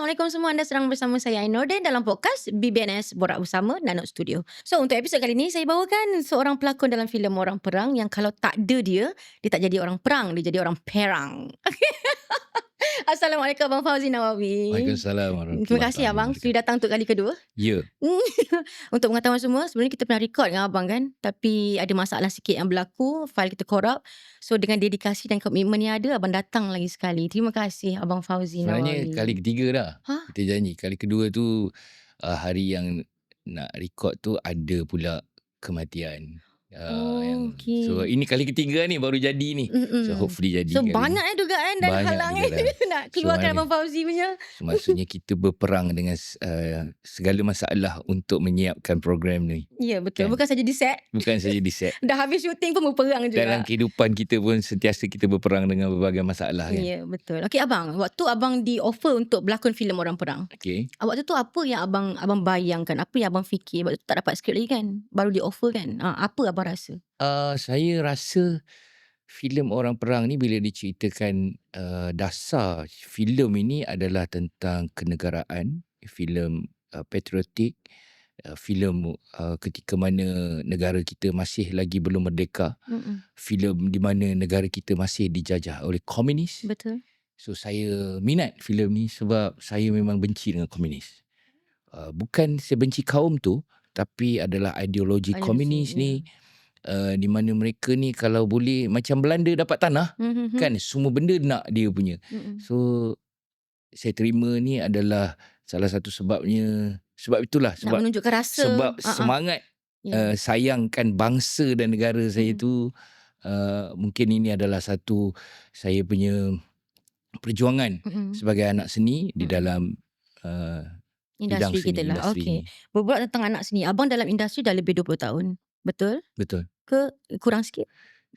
Assalamualaikum semua, anda sedang bersama saya Ainur dalam podcast BBNS Borak Bersama Nanok Studio. So untuk episod kali ini saya bawakan seorang pelakon dalam filem orang perang yang kalau tak ada dia tak jadi orang perang, dia jadi orang perang. Assalamualaikum Abang Fauzi Nawawi. Waalaikumsalam Terima warahmatullahi kasih taala Abang wabarakatuh. sudi datang untuk kali kedua. Ya, Untuk pengetahuan semua, sebenarnya kita pernah record dengan Abang kan, tapi ada masalah sikit yang berlaku, file kita korup. So dengan dedikasi dan komitmen yang ada, Abang datang lagi sekali. Terima kasih Abang Fauzi sebenarnya kali Nawawi. ketiga dah. Hah? Kita janji. Kali kedua tu hari yang nak record tu ada pula kematian. Oh, So okey. ini kali ketiga ni baru jadi ni. So hopefully jadi So kali banyak ni. dugaan dan Banyak halang juga dah. nak So keluarkan hari, Abang Fauzi punya. so maksudnya kita berperang dengan segala masalah untuk menyiapkan program ni. Ya betul, Kan? bukan saja di set, Bukan saja di set. dah habis syuting pun berperang Dalam juga. kehidupan kita pun sentiasa kita berperang dengan berbagai masalah kan. Ya betul. Okey Abang, waktu Abang di offer untuk berlakon filem orang perang, Okay. waktu tu apa yang abang bayangkan, apa yang abang fikir? Waktu tu tak dapat skrip lagi kan, baru di offer kan. Apa abang rasa? Saya rasa filem orang perang ni bila diceritakan dasar filem ini adalah tentang kenegaraan, filem patriotik, filem ketika mana negara kita masih lagi belum merdeka, filem di mana negara kita masih dijajah oleh komunis. Betul. So saya minat filem ni sebab saya memang benci dengan komunis. Bukan saya benci kaum tu, tapi adalah ideologi komunis ni. Di mana mereka ni kalau boleh macam Belanda dapat tanah kan, semua benda nak dia punya. So saya terima ni adalah salah satu sebabnya, sebab itulah Nak sebab menunjukkan rasa. sebab semangat sayangkan bangsa dan negara saya tu. Mungkin ini adalah satu saya punya perjuangan sebagai anak seni di dalam bidang industri seni, kita lah. industri Okey. ni. Berbual tentang anak seni, abang dalam industri dah lebih 20 tahun. Betul? Betul. Ke kurang sikit?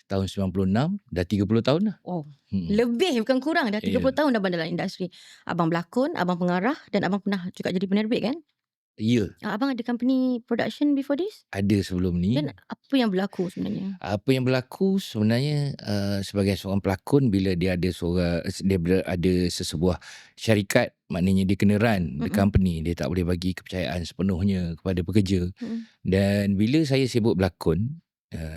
Tahun 96 dah 30 tahun dah. Oh, lebih bukan kurang, dah 30 tahun abang dalam industri. Abang berlakon, abang pengarah dan abang pernah juga jadi penerbit kan? Ya, Abang ada company production before this? ada sebelum ni. Dan apa yang berlaku sebenarnya? Apa yang berlaku sebenarnya, sebagai seorang pelakon, bila dia ada ada sesebuah syarikat, maknanya dia kena run the company, dia tak boleh bagi kepercayaan sepenuhnya kepada pekerja. Dan bila saya sibuk berlakon,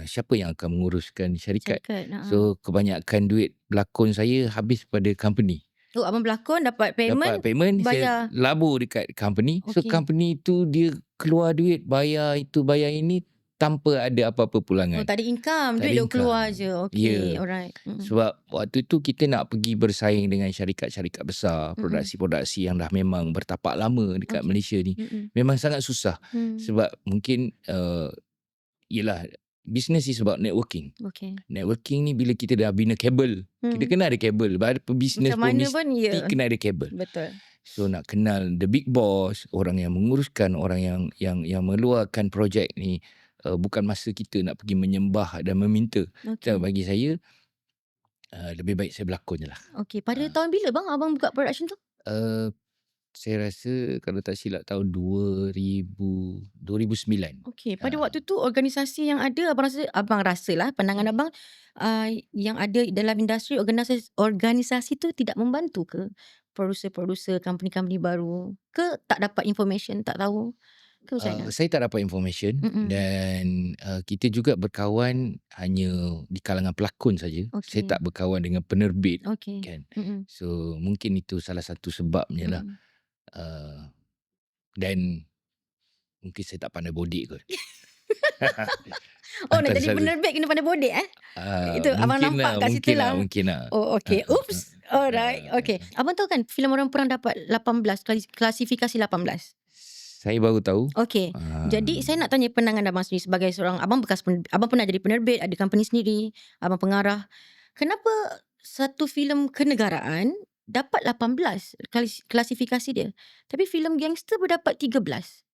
siapa yang akan menguruskan syarikat? So kebanyakan duit berlakon saya habis pada company. Oh, abang berlakon dapat payment, saya labur dekat company. So Okey. company tu dia keluar duit, bayar itu bayar ini tanpa ada apa-apa pulangan. Oh, tak ada income, Tak duit ada duk keluar income. je. Okey, Ya. alright. Sebab waktu tu kita nak pergi bersaing dengan syarikat-syarikat besar, produksi-produksi yang dah memang bertapak lama dekat Okey. Malaysia ni. Memang sangat susah. Sebab mungkin yelah, business is about networking. Okey. Networking ni bila kita dah bina kabel, kita kena ada kabel. Bisnes Macam pun mana mesti pun, ya. kena ada kabel. Betul. So nak kenal the big boss, orang yang menguruskan, orang yang meluarkan projek ni, bukan masa kita nak pergi menyembah dan meminta. So, bagi saya lebih baik saya berlakon je lah. Okey, pada tahun bila bang abang buka production tu? Saya rasa kalau tak silap tahun 2009. Okey, pada waktu tu organisasi yang ada, abang rasalah pandangan abang yang ada dalam industri, organisasi tu tidak membantu ke producer-producer company-company baru, ke tak dapat information, tak tahu ke macam mana? Saya tak dapat information dan kita juga berkawan hanya di kalangan pelakon saja. Saya Okey. tak berkawan dengan penerbit Okey. kan. So mungkin itu salah satu sebabnya lah. Dan mungkin saya tak pandai bodek kot. Oh, nak jadi penerbit kena pandai bodek Itu abang nampak kat situ lah. Mungkin lah. Oh, okey. Oops. Alright. Okey. Abang tahu kan filem orang perang dapat 18, klasifikasi 18. Saya baru tahu. Okey. Jadi saya nak tanya pandangan abang sendiri sebagai seorang abang abang pernah jadi penerbit, ada company sendiri, abang pengarah. Kenapa satu filem kenegaraan dapat 18 klasifikasi dia, tapi filem gangster berdapat 13?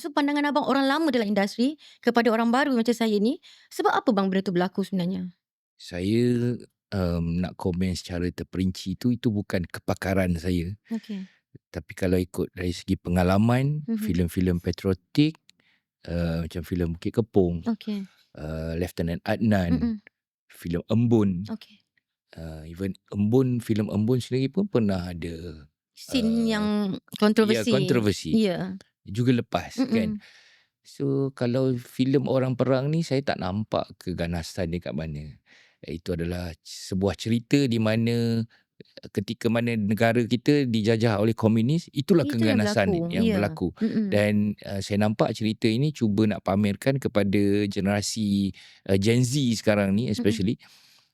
So pandangan abang, orang lama dalam industri, kepada orang baru macam saya ni, sebab apa bang benda tu berlaku sebenarnya? Saya nak komen secara terperinci itu bukan kepakaran saya. Okey. Tapi kalau ikut dari segi pengalaman, filem-filem patriotik, macam filem Bukit Kepong, Okey. Lieutenant Adnan, filem Embun. Okey. Even Embun, filem Embun sendiri pun pernah ada scene uh, yang ya kontroversi. kontroversi Ya. juga lepas kan. Mm-mm. So kalau filem orang perang ni saya tak nampak keganasan dia kat mana. Itu adalah sebuah cerita di mana ketika mana negara kita dijajah oleh komunis, itulah Itu yang keganasan berlaku. yang Ya. berlaku. Mm-mm. Dan saya nampak cerita ini cuba nak pamerkan kepada generasi Gen Z sekarang ni especially,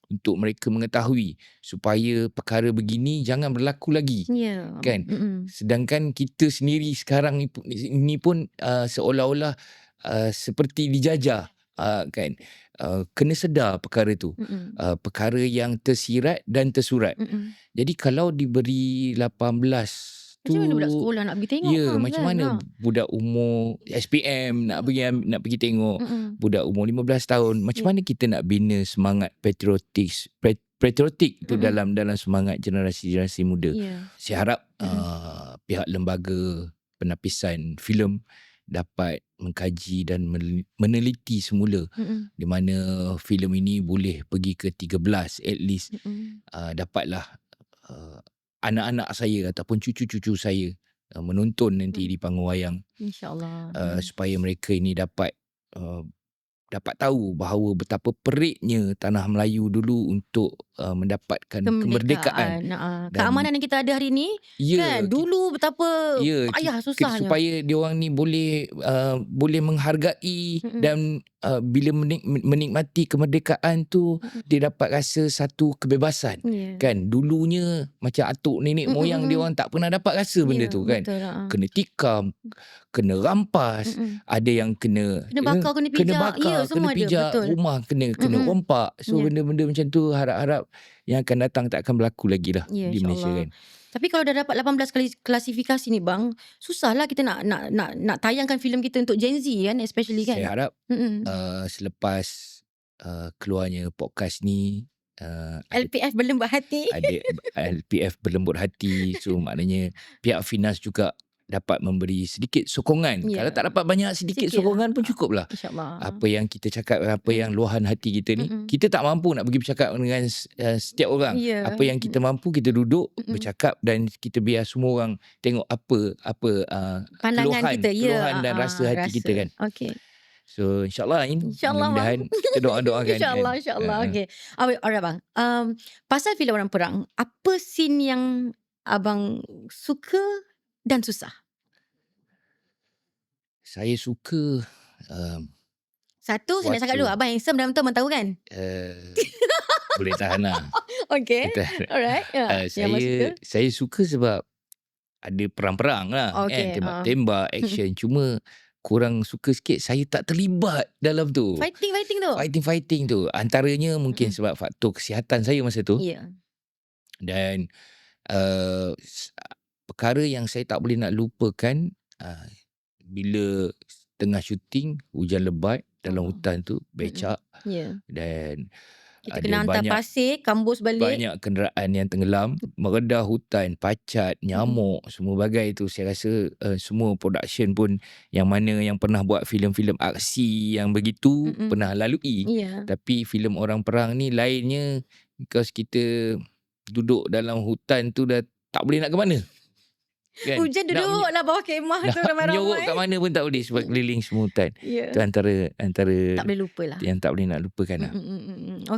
untuk mereka mengetahui supaya perkara begini jangan berlaku lagi. Ya. Kan? Mm-mm. Sedangkan kita sendiri sekarang ni pun seolah-olah seperti dijajah, kan. Kena sedar perkara tu. Mm-mm. Perkara yang tersirat dan tersurat. Mm-mm. Jadi kalau diberi 18 Macam mana budak tu, sekolah nak pergi tengok ya macam kan? mana budak umur SPM nak pergi tengok, Mm-mm. budak umur 15 tahun, macam Ya. mana kita nak bina semangat patriotik tu Mm-mm. dalam semangat generasi muda. Ya. Saya harap pihak lembaga penapisan filem dapat mengkaji dan meneliti semula Mm-mm. di mana filem ini boleh pergi ke 13 at least. Mm-mm. Dapatlah anak-anak saya ataupun cucu-cucu saya menonton nanti di panggung wayang, InsyaAllah. supaya mereka ini dapat tahu bahawa betapa periknya tanah Melayu dulu untuk mendapatkan kemerdekaan. Dan Dan keamanan yang kita ada hari ni, ya, kan dulu betapa ya, payah susahnya. supaya diorang ni boleh menghargai dan bila menikmati kemerdekaan tu dia dapat rasa satu kebebasan. Ya. Kan dulunya macam atuk nenek moyang diorang tak pernah dapat rasa benda Ya, tu kan. betul. Kena tikam, kena rampas, ada yang kena bakar, kena pijak. Ya, bakar, semua kena ada, pijak, betul. rumah kena rompak. So Ya. benda-benda macam tu harap-harap yang akan datang tak akan berlaku lagi lah Ya, di Malaysia insyaAllah. kan. Tapi kalau dah dapat 18 kali klasifikasi ni bang, susahlah kita nak tayangkan filem kita untuk Gen Z kan, especially kan. Saya harap Mm-mm. selepas keluarnya podcast ni, LPF berlembut hati. ada LPF berlembut hati. So maknanya pihak Finas juga dapat memberi sedikit sokongan. Ya. Kalau tak dapat banyak, sedikit Sikit sokongan pun cukup lah. InsyaAllah. Apa yang kita cakap, apa yang luahan hati kita ni, kita tak mampu nak pergi bercakap dengan setiap orang. Ya. Apa yang kita mampu, kita duduk bercakap dan kita biar semua orang tengok apa Pandangan kita. Ya. keluhan dan rasa hati kita kan. Okay. So insyaAllah ini InsyaAllah, mudah-mudahan kita doa-doakan InsyaAllah. Okay. Alright bang. Pasal filem orang perang, apa scene yang abang suka dan susah? Saya suka Satu, saya nak cakap dulu. Abang handsome dalam tu abang tahu kan? boleh tahan lah. Okay. Alright. Saya suka sebab ada perang-perang lah. Okay. Tembak-tembak, action. Cuma kurang suka sikit saya tak terlibat dalam tu. Fighting tu. Antaranya mungkin sebab faktor kesihatan saya masa tu. Ya. Dan perkara yang saya tak boleh nak lupakan, bila tengah syuting, hujan lebat dalam hutan tu, becak. Ya. Dan kita kena hantar pasir, kambus balik. Banyak kenderaan yang tenggelam, meredah hutan, pacat, nyamuk, semua bagai tu. Saya rasa semua production pun yang mana yang pernah buat filem-filem aksi yang begitu pernah lalui. Yeah. Tapi filem orang perang ni lainnya, because kita duduk dalam hutan tu dah tak boleh nak ke mana. Kan? Hujan duduk lah bawah kemah tu ramai-ramai. Menyorok kat mana pun tak boleh sebab keliling semua hutan. Yeah. Itu antara tak boleh lupa lah. Yang tak boleh nak lupakan lah.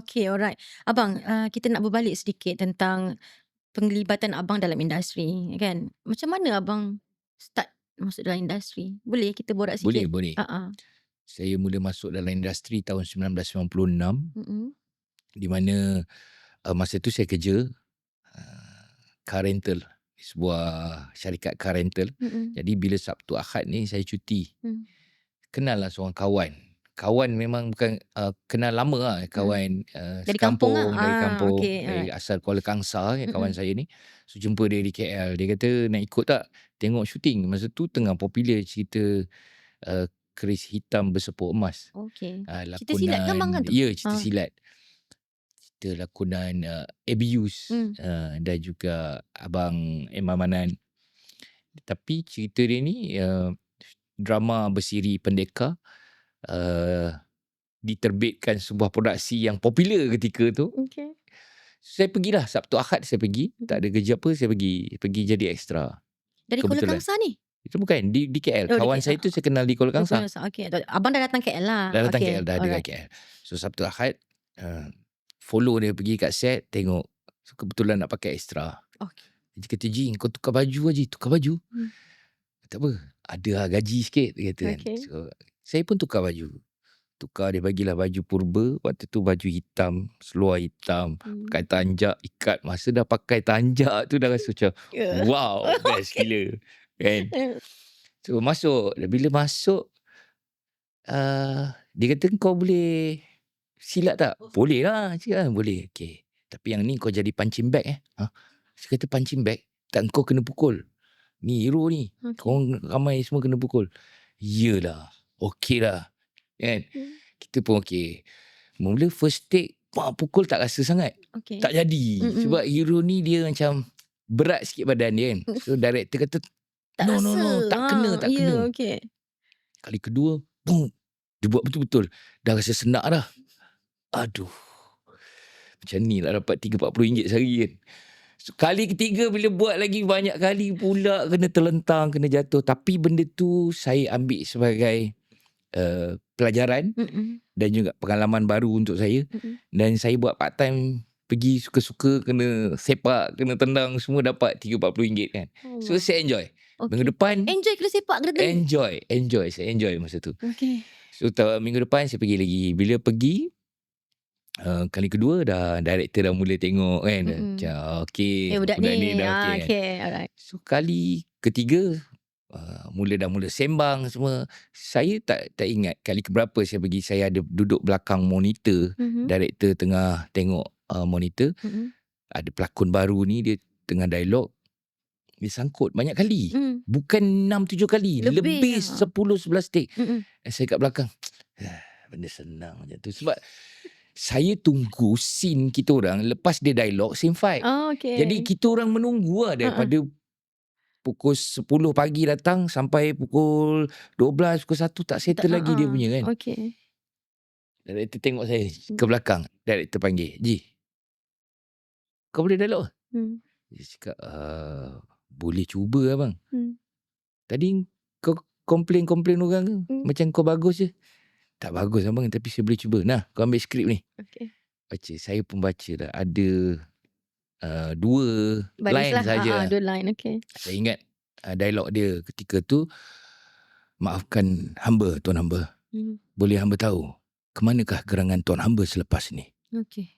Okay, alright. Abang, kita nak berbalik sedikit tentang penglibatan abang dalam industri, kan? Macam mana abang start masuk dalam industri? Boleh kita borak sikit? Boleh. Saya mula masuk dalam industri tahun 1996. Di mana masa tu saya kerja car rental, sebuah syarikat car rental. Jadi bila Sabtu Ahad ni saya cuti. Kenal lah seorang kawan memang bukan kenal lama lah, kawan dari sekampung, kampung dari kampung, okay, dari asal Kuala Kangsar, kawan saya ni. So jumpa dia di KL, dia kata nak ikut tak tengok syuting. Masa tu tengah popular cerita keris hitam bersepuk emas. Cerita silat kan bang kan tu? Ya, cerita silat. Cerita lakonan Abuse dan juga Abang Emma Manan. Tapi cerita dia ni drama bersiri pendekar, diterbitkan sebuah produksi yang popular ketika tu. Saya pergilah Sabtu Ahad saya pergi. Tak ada kerja apa saya pergi jadi extra. Dari Kuala Kebetulan. Kangsar ni? Itu bukan di KL. Oh, di Kawan saya tu saya kenal di Kuala Kuala Kangsar. Kangsar. Okey. Abang dah datang KL lah. Dah datang Okey. KL, dah dekat Alright. KL. So Sabtu Ahad follow dia pergi kat set tengok. So kebetulan nak pakai extra. Okey. Dia kata, Ji kau tukar baju Haji. Tukar baju. Tak apa. Ada lah gaji sikit dia kata kan. Okey. So saya pun tukar baju. Dia bagilah baju purba. Waktu tu baju hitam, seluar hitam, pakai tanjak, ikat. Masa dah pakai tanjak tu dah rasa macam wow, best gila. Kan? So masuk. Bila masuk, dia kata kau boleh silat tak? Boleh lah. Cakap, boleh. Okay. Tapi yang ni kau jadi punching bag Saya kata punching bag? Tak, kau kena pukul. Ni hero ni. Okay. Kau ramai semua kena pukul. Yelah. Okey lah. Kan? Kita pun okey. Mula first take, pukul tak rasa sangat. Okay. Tak jadi. Sebab hero ni dia macam berat sikit badan dia kan. So director kata, no, tak kena. Okay. Kali kedua, boom. Dia buat betul-betul. Dah rasa senak dah. Aduh. Macam ni lah dapat RM30-40 sehari kan. So, kali ketiga bila buat lagi banyak kali pula kena terlentang, kena jatuh. Tapi benda tu saya ambil sebagai pelajaran dan juga pengalaman baru untuk saya. Dan saya buat part time, pergi suka-suka kena sepak, kena tendang, semua dapat RM30-40 kan. So saya enjoy. Okay. Minggu depan Enjoy kena sepak kena tendang. enjoy. Saya enjoy masa tu. Okay. So minggu depan saya pergi lagi. Bila pergi kali kedua dah director dah mula tengok kan. Macam okey, budak ni dah okey. Okay, alright. So kali ketiga mula sembang semua. Saya tak ingat kali keberapa saya pergi. Saya ada duduk belakang monitor. Director tengah tengok monitor. Ada pelakon baru ni, dia tengah dialog. Dia sangkut banyak kali. Bukan 6-7 kali. Lebih 10-11 take. Saya kat belakang. Benda senang macam tu. Sebab saya tunggu scene kita orang lepas dia dialog, scene fight. Okay. Jadi kita orang menunggu lah daripada pukul 10 pagi datang sampai pukul 12, pukul 1 tak settle lagi dia punya kan. Okay. Director tengok saya ke belakang. Director panggil, Ji, kau boleh dialog? Dia cakap, boleh cuba abang. Tadi kau komplain orang ke? Macam kau bagus je. Tak bagus abang, tapi saya boleh cuba. Nah, kau ambil skrip ni. Okay. Baca. Saya pun baca dah. Ada 2 line lah. saja. 2 line, okay. Saya ingat dialog dia ketika tu, maafkan hamba, tuan hamba. Boleh hamba tahu ke manakah gerangan tuan hamba selepas ni? Okay.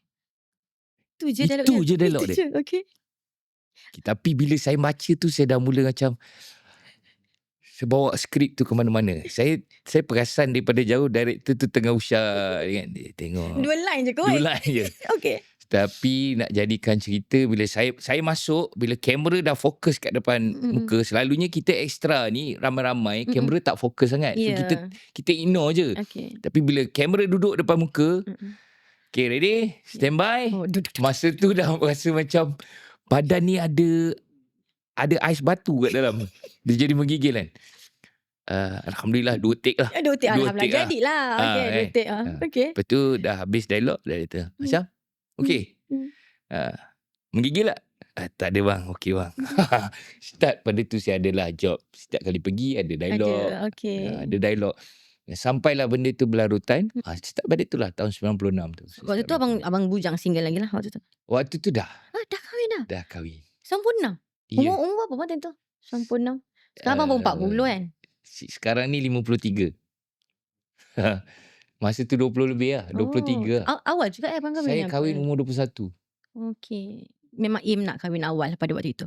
Itu je dialog dia. Okay. Tapi bila saya baca tu, saya dah mula macam, saya bawa skrip tu ke mana-mana. Saya perasan daripada jauh director tu tengah usah kan. Dia tengok 2 line je kot. 2 line je. Okay. Tapi nak jadikan cerita, bila saya masuk, bila kamera dah fokus kat depan muka, selalunya kita extra ni ramai-ramai, kamera tak fokus sangat. So kita ignore je. Okay. Tapi bila kamera duduk depan muka, okay, ready? Stand by. Masa tu dah rasa macam badan ni ada ais batu kat dalam. Dia jadi menggigil kan. Alhamdulillah 2 take lah. 2 take alhamdulillah jadilah. Okay, 2 take okay. Lepas tu dah habis dialog, dah kata, Macam? Okay. Menggigil tak? Tak ada bang. Okay bang. Start pada tu saya adalah job. Setiap kali pergi ada dialog. Ada dialog. Sampailah benda tu berlarutan. Start pada tu lah tahun 96 tu. Waktu tu abang bujang single lagi lah waktu tu. Waktu tu dah. Dah kahwin dah? Dah kahwin. 96? Yeah. Umur berapa waktu tu? 96. Sekarang abang 40 kan? Sekarang ni 53. Masa tu 20 lebih lah. 23 lah. Awal juga abang kahwin? Saya kahwin umur 21. Okay. Memang aim nak kahwin awal pada waktu itu?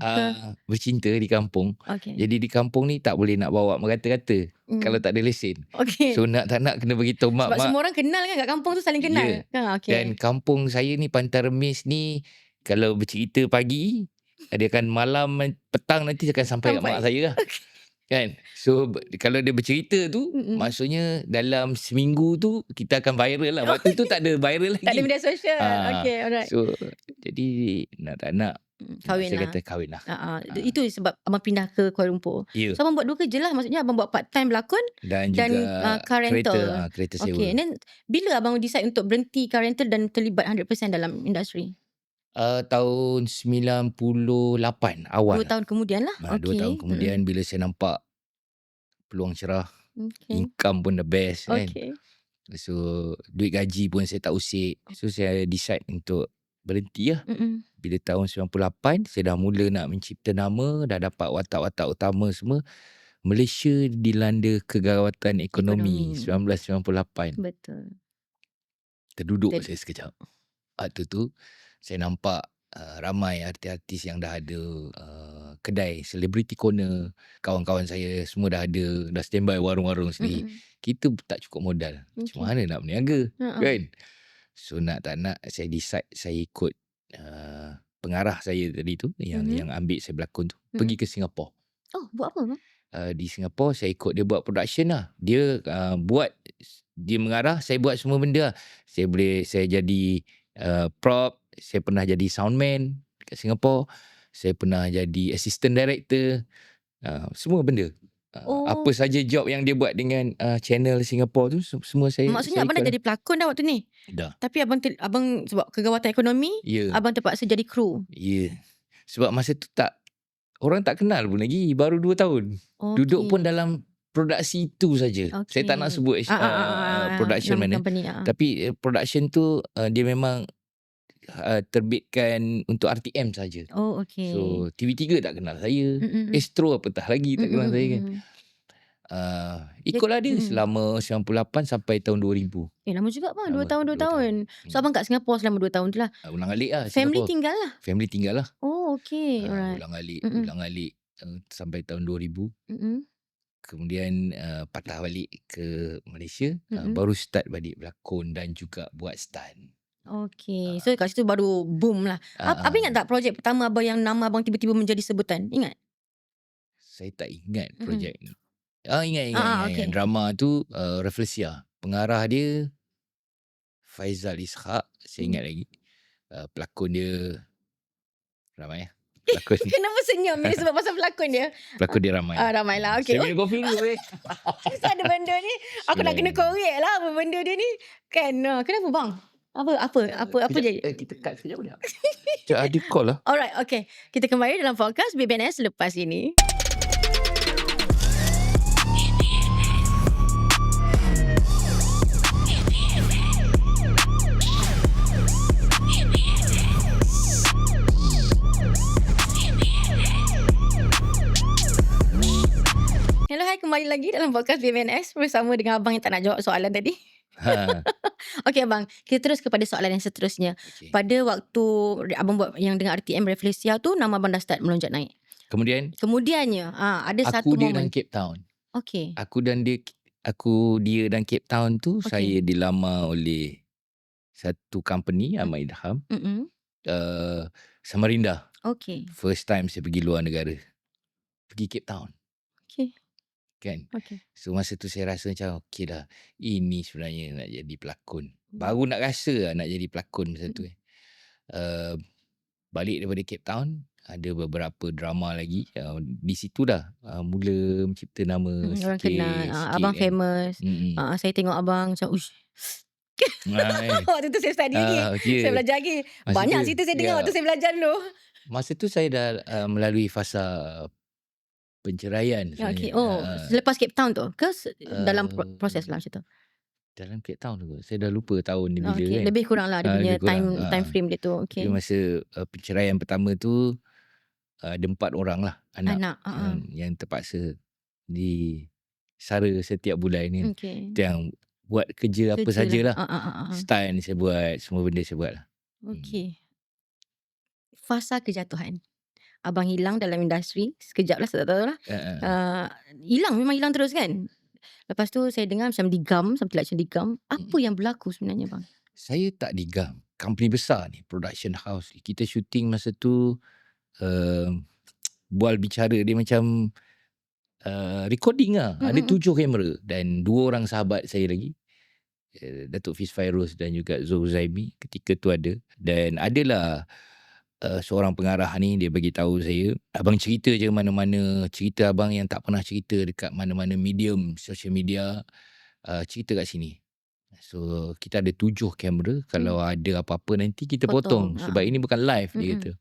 Bercinta di kampung. Okay. Jadi di kampung ni tak boleh nak bawa merata-rata. Kalau tak ada lesen. Okay. So nak tak nak kena beritahu mak. Sebab semua orang kenal kan kat kampung tu, saling kenal. Yeah. Okay. Dan kampung saya ni, Pantai Remis ni, kalau bercerita pagi, dia akan malam, petang nanti akan sampai kat mak saya lah. Kan? So kalau dia bercerita tu, maksudnya dalam seminggu tu kita akan viral lah. Waktu tu tak ada viral lagi. Tak ada media sosial. Okay, alright. So jadi nak tak nak, kahwin saya lah. kata kahwin lah. Itu sebab abang pindah ke Kuala Lumpur. Yeah. So abang buat 2 kerja lah. Maksudnya abang buat part time berlakon dan juga car rental. Kereta sewa. Okay. And then bila abang decide untuk berhenti car rental dan terlibat 100% dalam industri? Tahun 98 2 awal. tahun kemudian lah. 2 tahun Okey. kemudian bila saya nampak peluang cerah, Okey. income pun the best kan. Okey. So duit gaji pun saya tak usik. So saya decide untuk berhenti lah. Bila tahun 98 saya dah mula nak mencipta nama, dah dapat watak-watak utama semua. Malaysia dilanda kegawatan ekonomi 1998. Betul. Terduduk saya sekejap. Waktu tu saya nampak ramai artis-artis yang dah ada kedai celebrity corner. Kawan-kawan saya semua dah ada, dah standby warung-warung sendiri. Kita tak cukup modal. Macam mana nak berniaga kan? So nak tak nak saya decide saya ikut pengarah saya tadi tu yang ambil saya berlakon tu pergi ke Singapura. Oh, buat apa bang? Di Singapura saya ikut dia buat production lah. Dia dia mengarah, saya buat semua benda lah. Saya jadi prop, saya pernah jadi soundman kat Singapura. Saya pernah jadi assistant director. Semua benda. Apa saja job yang dia buat dengan channel Singapura tu semua saya. Maksudnya abang dah jadi pelakon dah waktu ni? Dah. Tapi abang sebab kegawatan ekonomi, abang terpaksa jadi kru. Ya. Sebab masa tu orang tak kenal pun lagi. Baru 2 tahun. Duduk pun dalam produksi itu saja. Saya tak nak sebut production mana. Tapi production tu dia memang terbitkan untuk RTM saja. Oh, okey. So TV3 tak kenal saya. Astro apatah lagi tak kenal saya kan. Ikutlah dia selama 98 sampai tahun 2000. Lama juga bang, 2 tahun 2 tahun. So abang kat Singapura selama 2 tahun tu lah. Ulang-alik lah. Family tinggal lah. Family tinggal lah. Oh, okey. Alright. Ulang-alik sampai tahun 2000. Kemudian patah balik ke Malaysia. Baru start balik berlakon dan juga buat stunt. Okey. So kat situ baru boom lah. Abang ingat tak projek pertama abang yang nama abang tiba-tiba menjadi sebutan? Ingat? Saya tak ingat projek ni. Ingat. Okay. Drama tu Refleksia. Pengarah dia Faizal Ishak. Saya ingat lagi. Pelakon dia ramai. Pelakon. Kenapa senyum ni sebab pasal pelakon dia? Pelakon dia ramai. Ramai lah. Okay. Saya minum kopi dulu. So ada benda ni. Aku nak kena korek lah apa benda dia ni. Kan. Kenapa bang? Apa je? Kita cut sekejap boleh tak? Sekejap ada call lah. Alright, okay. Kita kembali dalam podcast BBNS lepas ini. Hello, hai, kembali lagi dalam podcast BBNS bersama dengan abang yang tak nak jawab soalan tadi. Okey abang, kita terus kepada soalan yang seterusnya. Okay. Pada waktu abang buat yang dengan RTM Refleksia tu, nama abang dah start melonjak naik. Kemudiannya ada satu dia momen. dan Cape Town. Okey. Dia dan Cape Town tu saya dilamar oleh satu company Ahmad Idham. Samarinda. Okey. First time saya pergi luar negara. Pergi Cape Town. Okey. Kan? Okey. So masa tu saya rasa macam okey dah. Ini sebenarnya nak jadi pelakon. Baru nak rasa lah nak jadi pelakon masa tu. Balik daripada Cape Town, ada beberapa drama lagi. Di situ dah mula mencipta nama sikit. Orang kenal. Abang kan. famous. Saya tengok abang macam uish. Waktu tu saya study lagi. Saya belajar lagi. Banyak cerita saya dengar waktu saya belajar dulu. Masa tu saya dah melalui fasa penceraian. Okey. Selepas Cape Town tu ke dalam proses lah macam tu? Dalam Cape Town tu. Saya dah lupa tahun dia bila kan. Lebih kurang lah dia punya time frame dia tu. Okey. Masa penceraian pertama tu ada 4 orang lah anak. Yang terpaksa disara setiap bulan ni. Okay. Yang buat kerja apa sajalah. Stunt saya buat, semua benda saya buat lah. Okey. Fasa kejatuhan. Abang hilang dalam industri sekejap lah, saya tak tahu lah. Memang hilang terus kan. Lepas tu saya dengar macam digam, something like macam digam. Apa yang berlaku sebenarnya bang? Saya tak digam. Company besar ni, production house. Kita shooting masa tu bual bicara dia macam recording lah. Ada 7 kamera dan 2 orang sahabat saya lagi. Datuk Fiz Fairuz dan juga Zul Zaimi ketika tu ada. Dan adalah seorang pengarah ni, dia bagi tahu saya, abang cerita je mana-mana cerita abang yang tak pernah cerita dekat mana-mana medium social media, cerita kat sini. So kita ada 7 kamera. Kalau ada apa-apa nanti kita Potong. potong. Sebab ini bukan live, dia kata.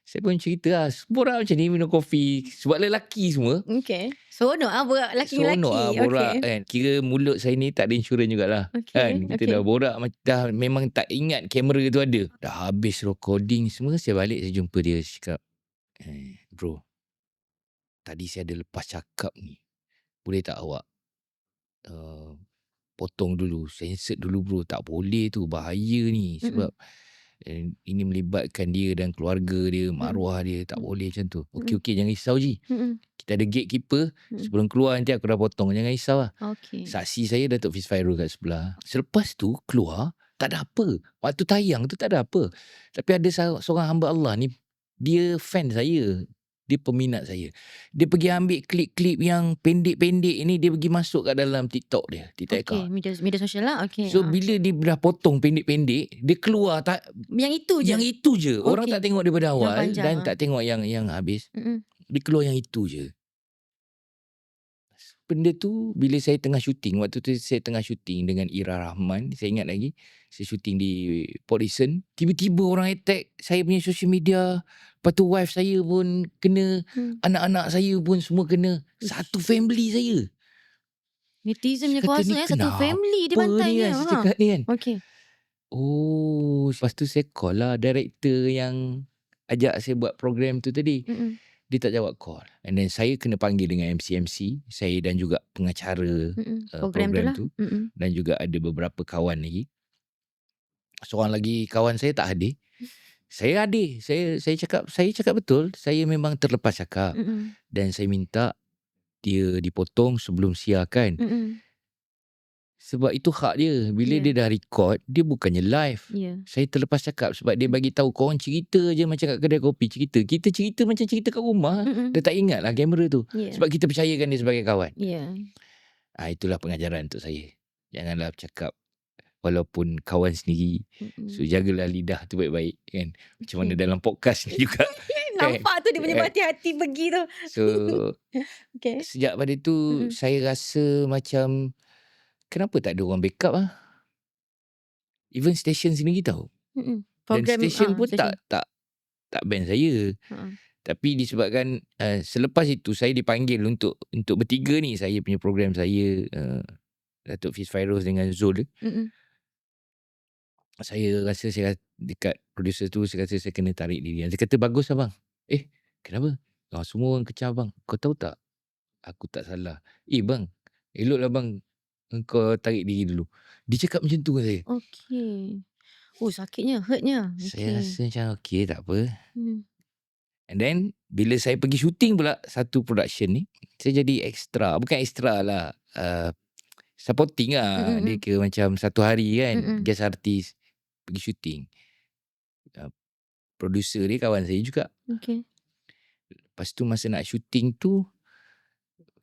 Saya pun cerita lah, borak macam ni minum kopi. Sebab lelaki semua. Okay. Seronok borak Seronok lelaki-lelaki. borak Okay. kan. Kira mulut saya ni tak ada insurans jugalah. Kan. Kita dah borak, dah memang tak ingat kamera tu ada. Dah habis recording semua, saya balik, saya jumpa dia. Saya cakap, bro, tadi saya ada lepas cakap ni. Boleh tak awak potong dulu, sensor dulu bro. Tak boleh tu, bahaya ni. Sebab ini melibatkan dia dan keluarga dia, maruah dia. Tak boleh macam tu. Okey, jangan risau Ji. Kita ada gatekeeper. Sebelum keluar nanti aku dah potong. Jangan risau lah. Saksi saya Datuk Fiz Fairul kat sebelah. Selepas tu keluar, tak ada apa. Waktu tayang tu tak ada apa. Tapi ada seorang hamba Allah ni, dia fan saya. Dia peminat saya. Dia pergi ambil klip-klip yang pendek-pendek ni, dia pergi masuk kat dalam TikTok dia. TikTok account. Media sosial lah. So bila dia dah potong pendek-pendek, dia keluar tak, yang itu je. Yang itu je. Orang tak tengok daripada awal panjang, dan tak tengok yang habis. Dia keluar yang itu je. Benda tu bila saya tengah syuting, waktu tu saya tengah syuting dengan Ira Rahman, saya ingat lagi, saya syuting di Port Dickson, tiba-tiba orang attack saya punya social media. Lepas tu wife saya pun kena, anak-anak saya pun semua kena, satu family saya. Netizen punya Saya kata, kuasa "Ni satu family dia kenapa bantai ni dia. kan?" Saya cakap ni kan. Okay. Oh, lepas tu saya call lah director yang ajak saya buat program tu tadi. Dia tak jawab call. And then saya kena panggil dengan MC-MC. Saya dan juga pengacara program tu. Dan juga ada beberapa kawan lagi. Seorang lagi kawan saya tak hadir. Saya hadir. Saya cakap betul. Saya memang terlepas cakap. Dan saya minta dia dipotong sebelum siarkan. Sebab itu hak dia. Bila dia dah record, dia bukannya live. Saya terlepas cakap sebab dia bagi tahu korang cerita je macam kat kedai kopi cerita. Kita cerita macam cerita kat rumah. Dia tak ingat lah kamera tu. Sebab kita percayakan dia sebagai kawan. Itulah pengajaran untuk saya. Janganlah bercakap walaupun kawan sendiri. So jagalah lidah tu baik-baik kan. Macam mana dalam podcast ni juga. Nampak tu dia punya hati-hati pergi tu. So sejak pada tu saya rasa macam kenapa tak ada orang backup lah. Even station sendiri tahu. Dan station pun tak ban saya. Tapi disebabkan selepas itu saya dipanggil untuk bertiga ni. Saya punya program saya, Datuk Fiz Fairul dengan Zul. Saya rasa dekat producer tu, saya rasa saya kena tarik diri. Dia kata, bagus abang. Kenapa? Semua orang kecam abang. Kau tahu tak? Aku tak salah. Bang, eloklah bang kau tarik diri dulu. Dia cakap macam tu dengan saya. Okay. Oh, sakitnya, hurtnya. Saya rasa macam okay, tak apa. And then bila saya pergi syuting pula satu production ni, saya jadi extra. Bukan extra lah, supporting lah. Dia kira macam satu hari kan, guest artist pergi syuting. Producer dia kawan saya juga. Lepas tu masa nak syuting tu,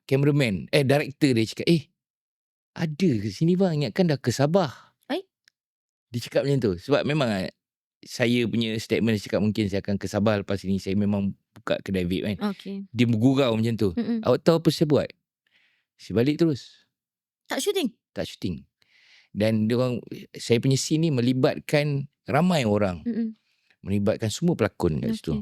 cameraman, director dia cakap, ada ke sini bang, ingatkan dah ke Sabah. Dia cakap macam tu. Sebab memang saya punya statement, dia cakap mungkin saya akan ke Sabah lepas ni. Saya memang buka kedai vape kan. Dia bergurau macam tu. Awak tahu apa saya buat? Saya balik terus. Tak syuting? Tak syuting. Dan saya punya scene ni melibatkan ramai orang. Melibatkan semua pelakon kat situ.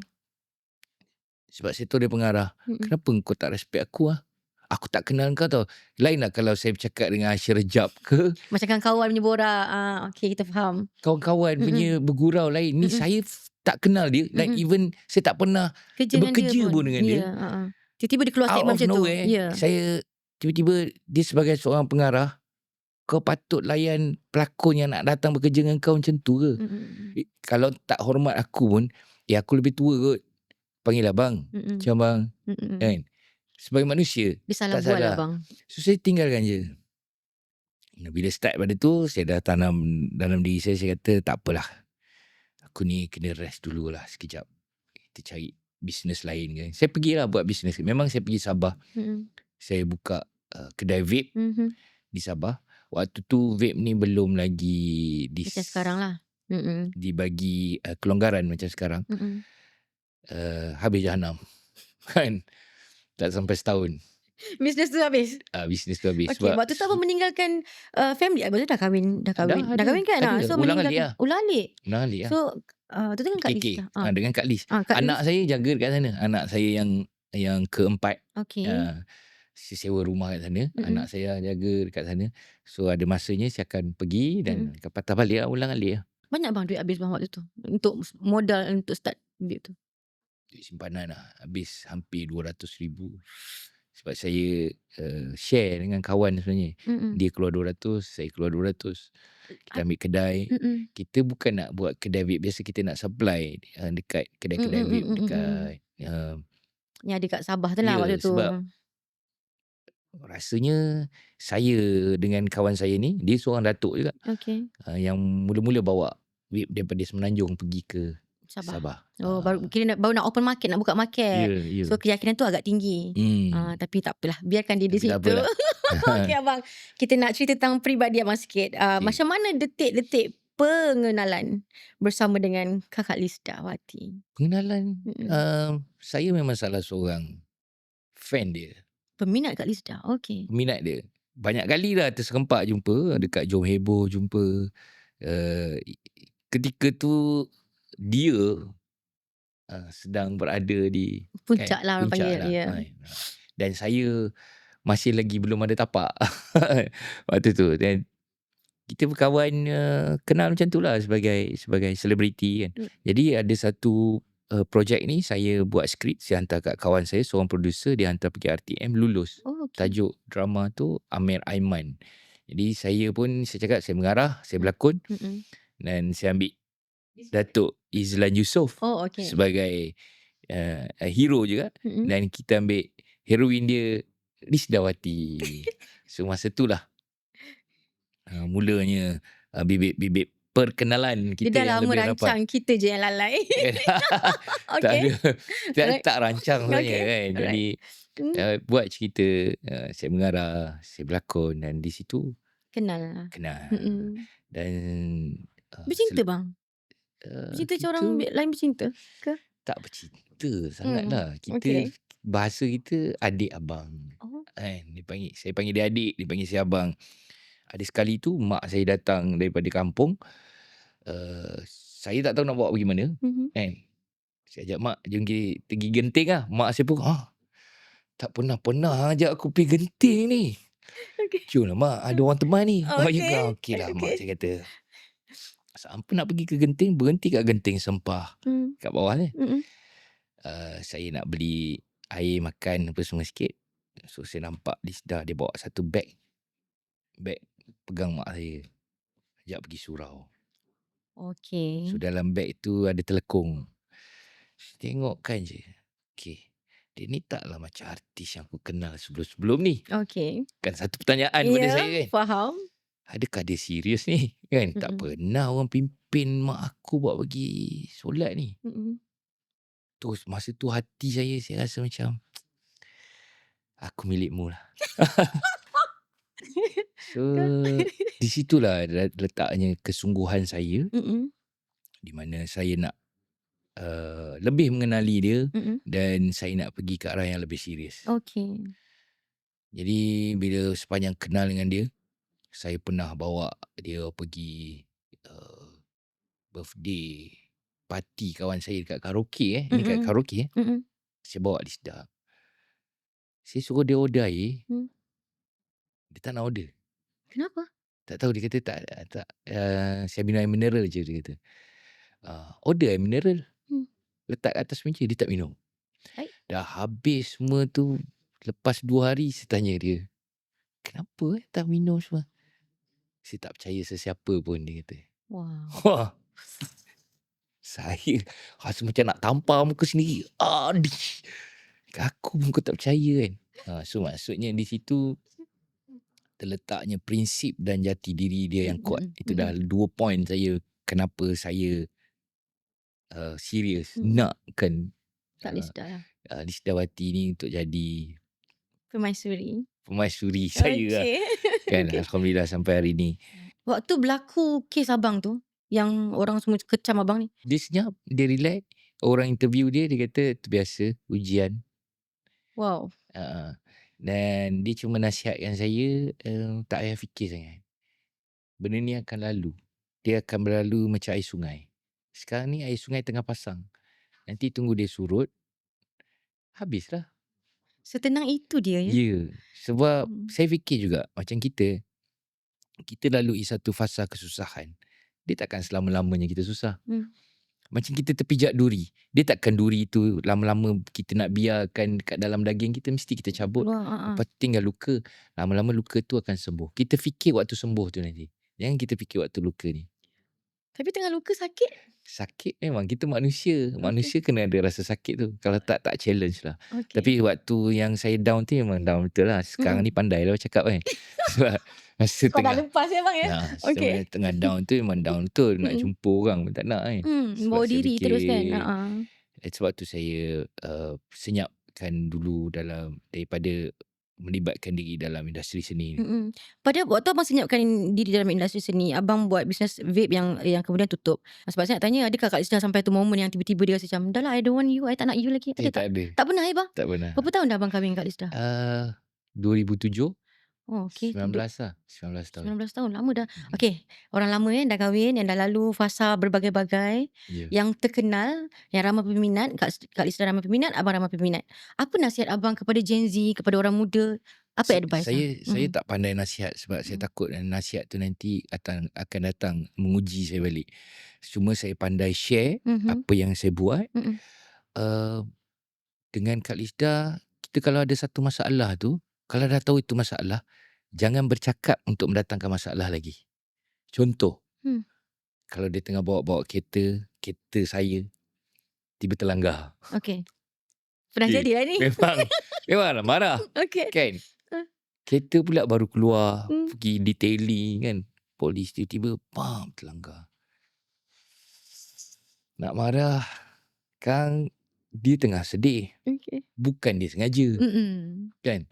Sebab saya tahu dia pengarah. Kenapa kau tak respect aku lah? Aku tak kenal kau tau. Lain lah kalau saya bercakap dengan Asyir Rejab ke. Macam kawan punya borak. Okay, kita faham. Kawan-kawan punya bergurau lain. Ni saya tak kenal dia. Like even saya tak pernah bekerja pun dengan dia. Tiba-tiba dia keluar statement macam tu. Saya tiba-tiba dia sebagai seorang pengarah. Kau patut layan pelakon yang nak datang bekerja dengan kau macam tu ke? Kalau tak hormat aku pun, aku lebih tua kot. Panggil abang. Macam bang. Kan? Sebagai manusia, dia salah tak buat salah. lah bang. So saya tinggalkan je. Bila start pada tu, saya dah tanam dalam diri saya kata tak apalah. Aku ni kena rest dululah sekejap. Kita cari bisnes lain kan. Saya pergilah buat bisnes. Memang saya pergi Sabah. Saya buka kedai vape di Sabah. Waktu tu vape ni belum lagi macam sekarang lah. Dibagi kelonggaran macam sekarang. Habis jahanam. Kan? Tak sampai setahun. Bisnes tu habis? Bisnes tu habis Okey, sebab waktu tu abang meninggalkan, family, abang tu dah kahwin dah kahwin kan? ada So ulang alik meninggalkan lah, ulang alik. ulang alik lah. So, waktu tu kan Kak Liz KK, dah? dengan Kak Liz. Kak Anak Liz saya jaga dekat sana, anak saya yang keempat, okey. saya sewa rumah kat sana, anak Mm. saya jaga dekat sana. So ada masanya saya akan pergi dan patah balik lah, ulang alik lah. Banyak bang duit habis bang waktu tu? Untuk modal untuk start duit tu? Duit simpanan lah, habis hampir 200,000. Sebab saya share dengan kawan sebenarnya. Dia keluar 200, saya keluar 200. Kita ambil kedai. Kita bukan nak buat kedai vape biasa, kita nak supply dekat kedai-kedai vape dekat Yang ada kat Sabah tu lah ya, waktu tu. sebab rasanya saya dengan kawan saya ni, dia seorang datuk juga, Okey. yang mula-mula bawa vape daripada Semenanjung pergi ke Sabah. Oh, baru nak open market, nak buka market. Ya. So keyakinan tu agak tinggi. Tapi tak apalah, biarkan dia di Tapi tak situ. apalah. Okey abang, kita nak cerita tentang peribadi abang sikit. Macam mana detik-detik pengenalan bersama dengan Kakak Liz Dawati? Pengenalan, saya memang salah seorang fan dia, Peminat Kak Liz Dah. Okey. peminat dia. Banyak kali dah terserempak jumpa, dekat Jom Heboh jumpa. Ketika tu dia sedang berada di Puncak lah orang panggil. lah. Ya. Dan saya masih lagi belum ada tapak waktu tu. Dan kita berkawan, kenal macam tu lah sebagai selebriti kan. Jadi ada satu projek ni saya buat skrip, saya hantar kat kawan saya, seorang producer, dia hantar pergi RTM, lulus. Oh, okey. Tajuk drama tu Amir Aiman. Jadi saya cakap saya mengarah, saya berlakon dan saya ambil Datuk Izlan Yusof Oh, okey. sebagai hero juga, dan kita ambil heroin dia Liz Dawati. So masa tu lah mulanya bibit-bibit perkenalan kita Dia dah yang lama lebih rapat. rancang, kita je yang lalai. Tak Okey. ada, tak rancang sebenarnya Okay. kan. Jadi buat cerita, saya mengarah, saya berlakon, dan di situ Kenal lah. kenal. Dan Bercinta bang? Bercinta macam orang lain bercinta ke? tak bercinta sangat lah. Kita okey. bahasa kita adik abang. Kan, saya panggil dia adik, dia panggil saya abang. Ada sekali tu mak saya datang daripada kampung. Saya tak tahu nak bawa pergi mana. Kan. Saya ajak mak, jom pergi Genting lah. Mak saya pun, tak pernah ajak aku pergi Genting ni. Okay. Jom lah mak, ada orang teman ni. Okay. Okey lah mak, saya kata. Sampai nak pergi ke Genting, berhenti kat Genting Sempah. Kat bawah ni. Saya nak beli air makan apa semua sikit. So saya nampak Lisda, dia bawa satu beg pegang mak saya, ajak pergi surau. Okey. So dalam beg tu ada telekung. Tengokkan je. Okey, dia ni taklah macam artis yang aku kenal sebelum-sebelum ni. Okey. Kan satu pertanyaan pada saya kan. Faham. Adakah dia serius ni? Kan tak pernah orang pimpin mak aku bawa pergi solat ni. Terus masa tu hati saya rasa macam aku milikmu lah. So di situlah letaknya kesungguhan saya, di mana saya nak lebih mengenali dia, dan saya nak pergi ke arah yang lebih serius. Okey. Jadi bila sepanjang kenal dengan dia, saya pernah bawa dia pergi birthday party kawan saya dekat karaoke. Ni kat karaoke. Saya bawa Lisda. Saya suruh dia order air. Dia tak nak order. Kenapa? Tak tahu, dia kata tak saya minum air mineral je, dia kata. Order air mineral. Letak kat atas meja, dia tak minum. Dah habis semua tu, lepas 2 hari saya tanya dia, kenapa tak minum semua? Saya tak percaya sesiapa pun, dia kata. Wah. Saya rasa macam nak tampar muka sendiri. Aku pun kau tak percaya kan. So maksudnya di situ terletaknya prinsip dan jati diri dia yang kuat. Itu dah 2 poin saya kenapa saya serius nakkan Liz Dawati ni untuk jadi permaisuri saya lah. Kan, alhamdulillah sampai hari ni. Waktu berlaku kes abang tu, yang orang semua kecam abang ni, Dia senyap, dia relax. Orang interview dia kata itu biasa, ujian. Wow. Dan dia cuma nasihatkan saya, tak payah fikir sangat. Benda ni akan lalu. Dia akan berlalu macam air sungai. Sekarang ni air sungai tengah pasang. Nanti tunggu dia surut, habislah. Setenang itu dia ya? Ya. Sebab Hmm. saya fikir juga macam kita lalui satu fasa kesusahan. Dia takkan selama-lamanya kita susah. Macam kita terpijak duri. Dia takkan duri tu lama-lama kita nak biarkan kat dalam daging kita, mesti kita cabut. Keluar. Lepas tu tinggal luka. Lama-lama luka tu akan sembuh. Kita fikir waktu sembuh tu nanti. Jangan kita fikir waktu luka ni. Tapi tengah luka sakit. Sakit memang, kita manusia. Manusia kena ada rasa sakit tu. Kalau tak challenge lah. Okay. Tapi waktu yang saya down tu memang down betul lah. Sekarang ni pandai lah cakap kan. Sebab masa Kau dah tengah lepas ya bang ya? Okay. tengah down tu memang down betul. Nak jumpa orang pun tak nak kan. Bawa saya diri terus kan. sebab tu saya senyapkan dulu daripada melibatkan diri dalam industri seni ni. Pada waktu abang senyapkan diri dalam industri seni, abang buat bisnes vape yang kemudian tutup. Sebab saya nak tanya, adakah Kak Lisda sampai tu momen yang tiba-tiba dia rasa macam, dah lah I don't want you, I tak nak you lagi. Ada tak? Tak ada. Tak pernah bang? Tak pernah. Berapa tahun dah abang kahwin Kak Lisda? 2007. Oh, okay. 19 lah. 19 tahun. 19 tahun, lama dah. Okay, orang lama dah kahwin, yang dah lalu fasa berbagai-bagai, yang terkenal, yang ramai peminat. Kak Lisda ramai peminat, abang ramai peminat. Apa nasihat abang kepada Gen Z, kepada orang muda? Apa advice? Saya tak pandai nasihat sebab saya takut nasihat tu nanti akan datang menguji saya balik. Cuma saya pandai share apa yang saya buat. Dengan Kak Lisda, kita kalau ada satu masalah tu, kalau dah tahu itu masalah, jangan bercakap untuk mendatangkan masalah lagi. Contoh, kalau dia tengah bawa kereta saya tiba terlanggar. Okay. Pernah jadi lah ni. Memang marah. Okay. Kan? Kereta pula baru keluar, pergi detailing kan. Polis tiba-tiba, terlanggar. Nak marah, kan dia tengah sedih. Okay. Bukan dia sengaja. Kan?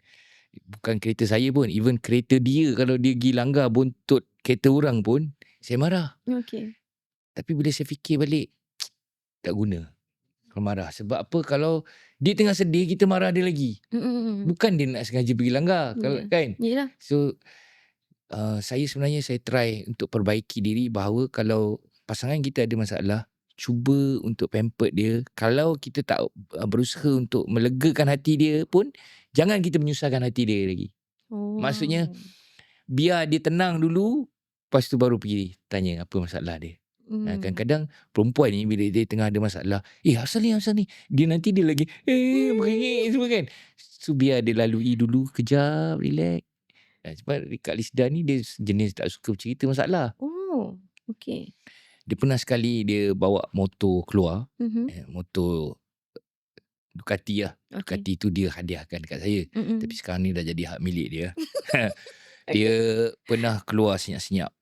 Bukan kereta saya pun, even kereta dia kalau dia pergi langgar buntut kereta orang pun, saya marah. Okay. Tapi bila saya fikir balik, tak guna kalau marah. Sebab apa, kalau dia tengah sedih, kita marah dia lagi. Bukan dia nak sengaja pergi langgar. Kan? Yelah. So, saya sebenarnya saya try untuk perbaiki diri bahawa kalau pasangan kita ada masalah, cuba untuk pamper dia. Kalau kita tak berusaha untuk melegakan hati dia pun, jangan kita menyusahkan hati dia lagi. Maksudnya, biar dia tenang dulu, lepas tu baru pergi tanya apa masalah dia. Kadang-kadang perempuan ni bila dia tengah ada masalah, asal ni, dia nanti dia lagi beringit semua kan. So biar dia lalui dulu, kejap, relax. Sebab Kak Lisda ni dia jenis tak suka cerita masalah. Oh, okay. Dia pernah sekali dia bawa motor keluar, motor Ducati lah. Ducati tu dia hadiahkan dekat saya. Tapi sekarang ni dah jadi hak milik dia. Dia pernah keluar senyap-senyap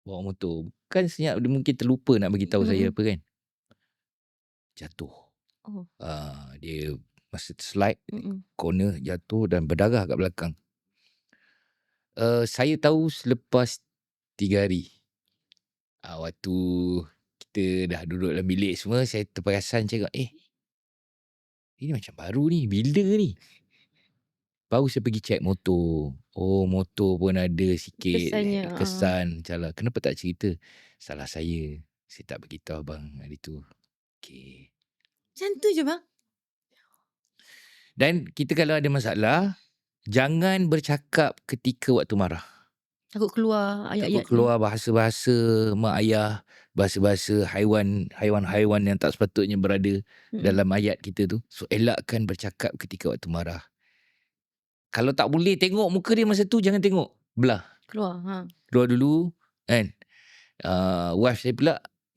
bawa motor. Bukan senyap, dia mungkin terlupa nak bagi tahu saya apa kan. Jatuh. Dia masa slide corner jatuh dan berdarah kat belakang. Saya tahu selepas 3 hari. Waktu kita dah duduk dalam bilik semua, saya terperasan cakap, ini macam baru ni, bila ni? Baru saya pergi check motor. Oh, motor pun ada sikit kesan. Macam kenapa tak cerita? Salah saya. Saya tak beritahu abang hari tu. Okay. Macam tu je bang. Dan kita kalau ada masalah, jangan bercakap ketika waktu marah. Takut keluar ayat-ayat. Takut keluar bahasa-bahasa mak ayah, bahasa-bahasa haiwan-haiwan yang tak sepatutnya berada dalam ayat kita tu. So, elakkan bercakap ketika waktu marah. Kalau tak boleh tengok muka dia masa tu, jangan tengok. Belah. Keluar. Keluar dulu. Kan? Wife saya pula,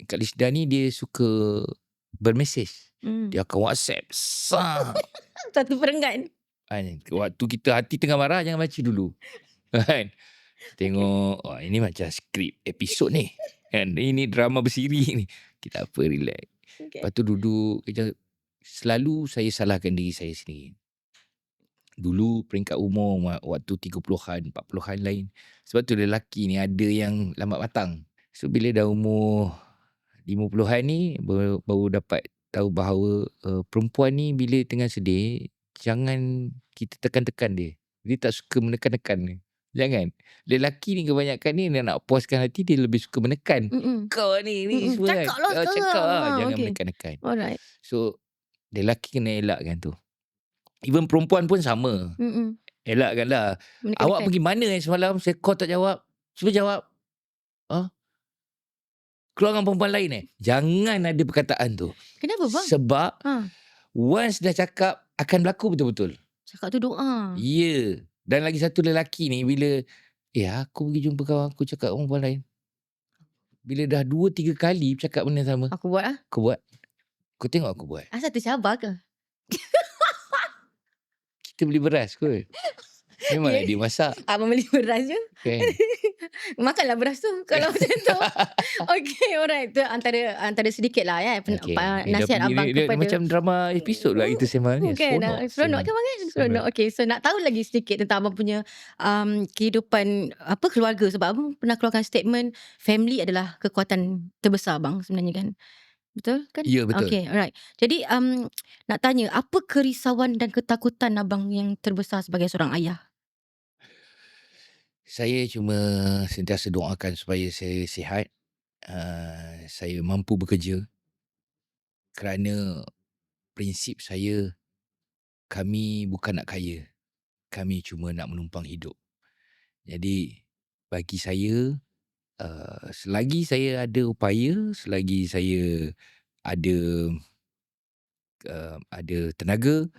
Kak Lisda ni dia suka bermesej. Dia akan WhatsApp. Satu perenggan. Waktu kita hati tengah marah, jangan baca dulu. Kan? Tengok, ini macam skrip episod ni. Kan? Ini drama bersiri ni. Kita apa, relax. Lepas tu duduk. Selalu saya salahkan diri saya sendiri. Dulu peringkat umur waktu 30-an, 40-an lain. Sebab tu lelaki ni ada yang lambat matang. So bila dah umur 50-an ni baru dapat tahu bahawa perempuan ni bila tengah sedih, jangan kita tekan-tekan dia. Dia tak suka menekan-nekan ni. Jangan. Lelaki ni kebanyakan ni dia nak puaskan hati, dia lebih suka menekan. Kau ni semua kan. Cakap lah Cakap sekarang. lah. Jangan Okay. menekan-nekan. Alright. So, lelaki kena elakkan tu. Even perempuan pun sama. Elakkanlah. Awak Menekan-nekan. pergi mana semalam? Saya call tak jawab. Cuba jawab. Keluar dengan perempuan lain Jangan ada perkataan tu. Kenapa bang? Sebab once dah cakap, akan berlaku betul-betul. Cakap tu doa. Ya. Dan lagi satu lelaki ni, bila aku pergi jumpa kawan aku cakap dengan perempuan lain. Bila dah 2-3 kali cakap benda sama, Aku buat lah. aku buat. Kau tengok aku buat. Asal tercabar ke? Kita beli beras kot. Memang dia masak. Abang beli beras je. Kan? Makanlah beras tu kalau macam tu. Okay, alright. Tu antara sedikit lah Okay. nasihat abang Dia kepada. macam drama episod lah kita sembang ni. Kan, seronok kan bang kan? Seronok. Okay, so nak tahu lagi sedikit tentang abang punya kehidupan keluarga. Sebab abang pernah keluarkan statement, family adalah kekuatan terbesar bang sebenarnya kan. Betul kan? Ya, betul. Okay, alright. Jadi nak tanya, apa kerisauan dan ketakutan abang yang terbesar sebagai seorang ayah? Saya cuma sentiasa doakan supaya saya sihat. Saya mampu bekerja. Kerana prinsip saya, kami bukan nak kaya. Kami cuma nak menumpang hidup. Jadi bagi saya, selagi saya ada upaya, selagi saya ada tenaga,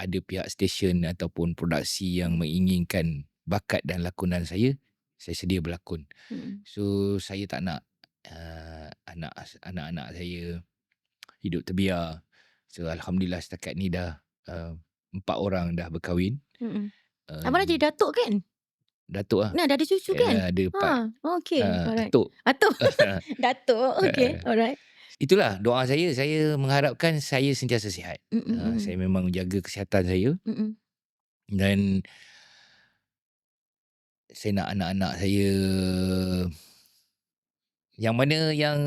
ada pihak stesen ataupun produksi yang menginginkan bakat dan lakonan saya sedia berlakon. So saya tak nak anak-anak saya hidup terbiar. So alhamdulillah setakat ni dah 4 orang dah berkahwin. Abang dah jadi datuk kan? Datuk lah. Nah, dah ada cucu kan? Ada 4. Okay, alright. Datuk. Datuk, okay, alright. Itulah doa saya mengharapkan saya sentiasa sihat. Saya memang jaga kesihatan saya. Dan saya nak anak-anak saya yang mana yang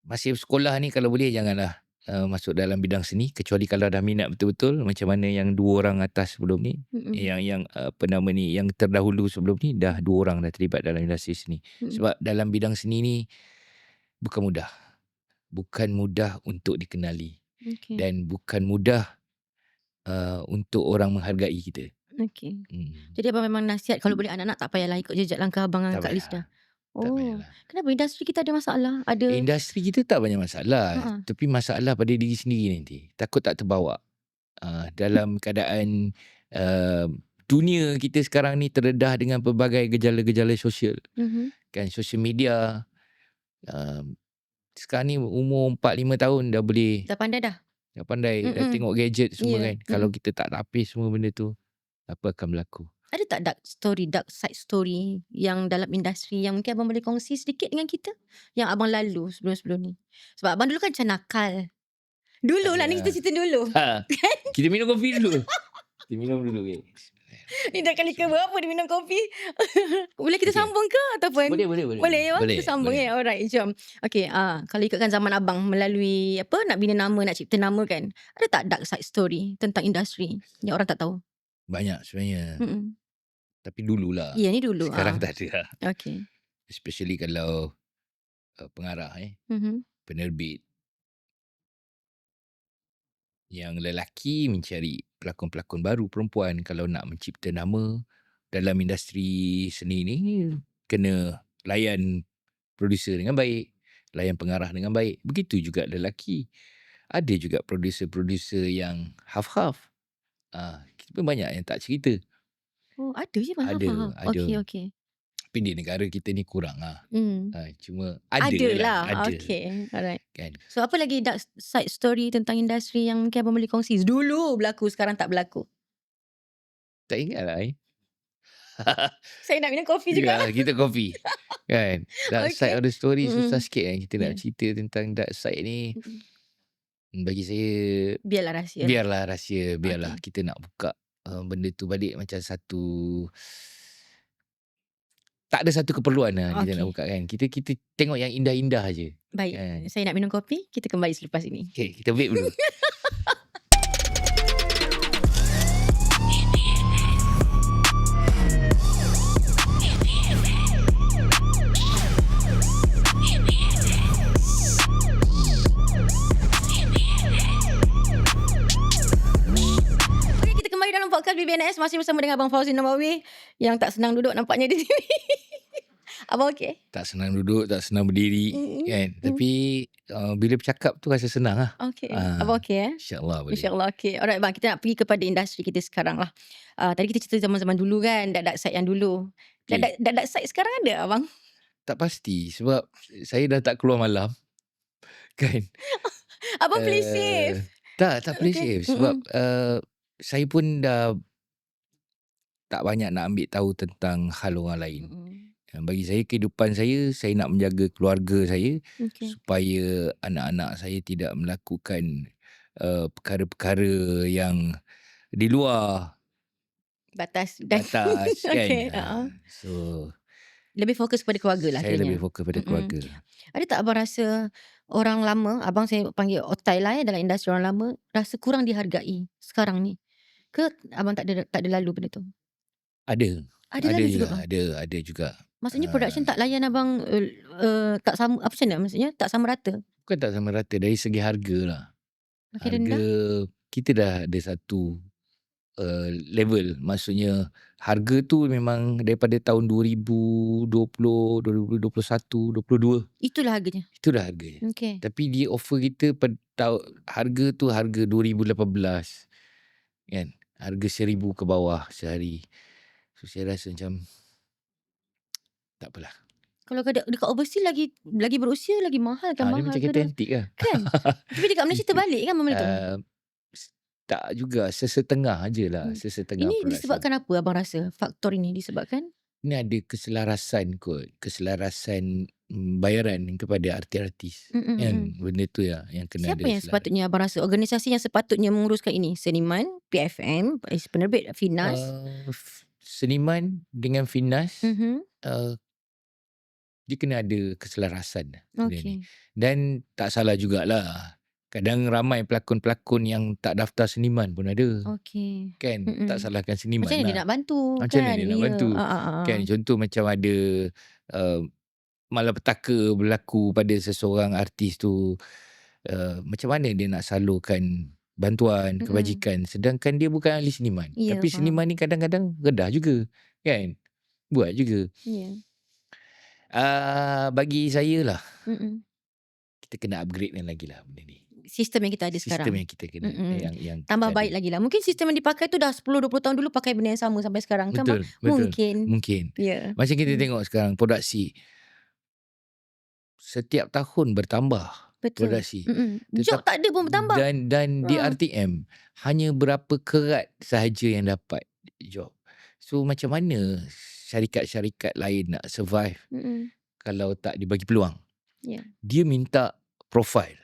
masih sekolah ni, kalau boleh janganlah masuk dalam bidang seni, kecuali kalau dah minat betul-betul, macam mana yang 2 orang atas sebelum ni, yang yang terdahulu sebelum ni, dah 2 orang dah terlibat dalam industri seni. Sebab dalam bidang seni ni bukan mudah untuk dikenali. Dan bukan mudah untuk orang menghargai kita. Okay. Jadi abang memang nasihat kalau boleh anak-anak tak payahlah ikut jejak langkah abang dengan Kak Liz dah. Tak payahlah. Kenapa industri kita ada masalah? Industri kita tak banyak masalah. Tapi masalah pada diri sendiri nanti. Takut tak terbawa. Dalam keadaan dunia kita sekarang ni terdedah dengan pelbagai gejala-gejala sosial. Kan, social media. Sekarang ni umur 4-5 tahun dah boleh. Dah pandai dah. Dah pandai. Dah tengok gadget semua kan. Kalau kita tak lapis semua benda tu, apa akan berlaku? Ada tak dark side story yang dalam industri yang mungkin abang boleh kongsi sedikit dengan kita? Yang abang lalu sebelum-sebelum ni. Sebab abang dulu kan macam nakal. Dulu lah ni, kita cerita dulu. Kita minum kopi dulu. Kita minum dulu. Ni dah kali ke berapa dia minum kopi? Boleh kita sambung ke ataupun? Boleh ya? Kita sambung ya. Alright, jom. Okay, kalau ikutkan zaman abang melalui nak bina nama, nak cipta nama kan. Ada tak dark side story tentang industri yang orang tak tahu? Banyak sebenarnya. Tapi dululah. Ya, ni dulu. Sekarang tak ada lah. Okay. Especially kalau pengarah, penerbit. Yang lelaki mencari pelakon-pelakon baru, perempuan kalau nak mencipta nama dalam industri seni ni, kena layan producer dengan baik, layan pengarah dengan baik. Begitu juga lelaki. Ada juga producer-producer yang half-half. Kita pun banyak yang tak cerita. Oh, ada je bang. Ada. Okay. Tapi di negara kita ni kurang lah. Cuma ada lah. Ada. Okay, alright. Kan? So apa lagi dark side story tentang industri yang mungkin abang boleh kongsi? Dulu berlaku, sekarang tak berlaku. Tak ingat lah. Saya nak minum kopi juga. Ya, kita kopi. Kan? Dark side of the story susah sikit kan. Kita nak cerita tentang dark side ni. Bagi saya, biarlah rahsia. Biarlah kita nak buka benda tu balik macam satu, tak ada satu keperluan lah kita nak buka kan. Kita tengok yang indah-indah aje. Baik, saya nak minum kopi. Kita kembali selepas ini. Okay, kita break dulu. Podcast BBNS masih bersama dengan Abang Fauzi Nawawi yang tak senang duduk nampaknya di sini. Abang okey? Tak senang duduk, tak senang berdiri kan. Tapi bila bercakap tu rasa senang lah. Okey. Abang okey InsyaAllah boleh. InsyaAllah okey. Alright bang, kita nak pergi kepada industri kita sekarang lah. Tadi kita cerita zaman-zaman dulu kan, dark side yang dulu. Okay. Dark side sekarang ada abang? Tak pasti sebab saya dah tak keluar malam kan. Abang play safe. Tak play Okay. safe sebab saya pun dah tak banyak nak ambil tahu tentang hal orang lain. Bagi saya, kehidupan saya nak menjaga keluarga saya supaya anak-anak saya tidak melakukan perkara-perkara yang di luar batas kan. Okay. So lebih fokus pada keluarga lah saya akhirnya. lebih fokus pada keluarga. Ada tak abang rasa orang lama, abang saya panggil otai lah dalam industri orang lama, rasa kurang dihargai sekarang ni? Ke abang tak ada lalu benda tu? Ada lalu juga bang? Ada juga. Maksudnya production tak layan abang tak sama, apa macam mana maksudnya? Tak sama rata? Bukan tak sama rata, dari segi harga lah. Makin Harga rendah? kita dah ada satu level. Maksudnya harga tu memang daripada tahun 2020, 2021, 22. Itulah harganya? Itulah harganya. Okay. Tapi dia offer kita harga tu harga 2018 kan. Harga 1,000 ke bawah sehari. So saya rasa macam tak apalah. Kalau dekat overseas lagi berusia lagi mahal kan? Dia Mahal macam ke kereta dia? antik lah. Kan? Tapi dekat Malaysia terbalik kan benda tu? Tak juga, sesetengah je lah. Sesetengah Ini production. disebabkan apa abang rasa? Faktor ini disebabkan? Ini ada keselarasan kot. Keselarasan bayaran kepada artis-artis. Kan? Benda tu ya yang kena Siapa ada yang sepatutnya abang rasa organisasi yang sepatutnya menguruskan ini? Seniman, PFM, penerbit, Finas? Seniman dengan Finas dia kena ada keselarasan. Okay. Dan tak salah jugalah. Kadang ramai pelakon-pelakon yang tak daftar seniman pun ada. Okay. Kan? Tak salahkan seniman Macam mana lah. dia nak bantu? Macam mana kan? dia nak bantu? Kan? Contoh macam ada malapetaka berlaku pada seseorang artis tu. Macam mana dia nak salurkan bantuan, kebajikan. Sedangkan dia bukan ahli seniman. Ya, Tapi seniman ni kadang-kadang redah juga. Kan? Buat juga. Ya. Bagi saya lah. Kita kena upgradekan lagi lah benda ni. Sistem yang kita ada sekarang. Sistem yang kita kena. Yang tambah baik lagi lah. Mungkin sistem yang dipakai tu dah 10-20 tahun dulu pakai benda yang sama sampai sekarang. Betul, kan? Mungkin. Ya. Macam kita tengok sekarang produksi. Setiap tahun bertambah. Betul. Produksi. Job tak ada pun bertambah. Dan di RTM hanya berapa kerat sahaja yang dapat job. So macam mana syarikat-syarikat lain nak survive kalau tak dibagi peluang? Yeah. Dia minta profil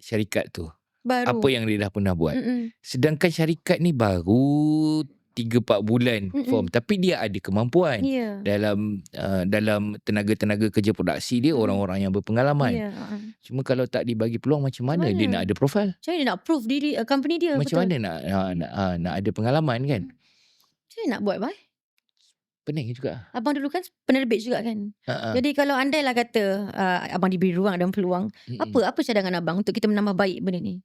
syarikat tu. Baru. Apa yang dia dah pernah buat. Sedangkan syarikat ni baru 3-4 bulan form. Tapi dia ada kemampuan. Dalam tenaga-tenaga kerja produksi dia orang-orang yang berpengalaman. Cuma kalau tak dibagi peluang, macam mana dia nak ada profil? Macam mana dia nak prove diri company dia? Macam betul? mana nak ada pengalaman kan? Macam mana nak buat Bai? Pening juga. Abang dulu kan penerbit juga kan. Jadi kalau andailah kata abang diberi ruang dan peluang, apa cadangan abang untuk kita menambah baik benda ni?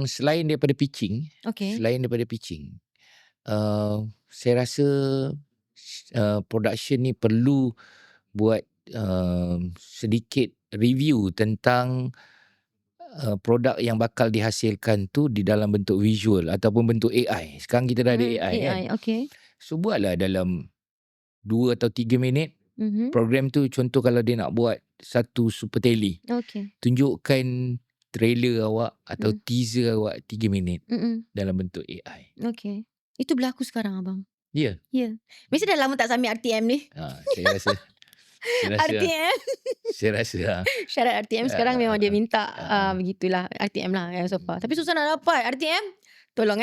Selain daripada pitching, saya rasa production ni perlu buat sedikit review tentang produk yang bakal dihasilkan tu di dalam bentuk visual ataupun bentuk AI. Sekarang kita dah ada AI kan. Okay. So buatlah dalam 2 atau 3 minit program tu. Contoh kalau dia nak buat satu super tele, tunjukkan trailer awak atau teaser awak 3 minit dalam bentuk AI. Okay. Itu berlaku sekarang abang? Ya. Mesti dah lama tak submit RTM ni. Saya rasa RTM. Saya rasa syarat RTM sekarang memang dia minta begitulah RTM lah yang so far. Tapi susah nak dapat RTM. Tolong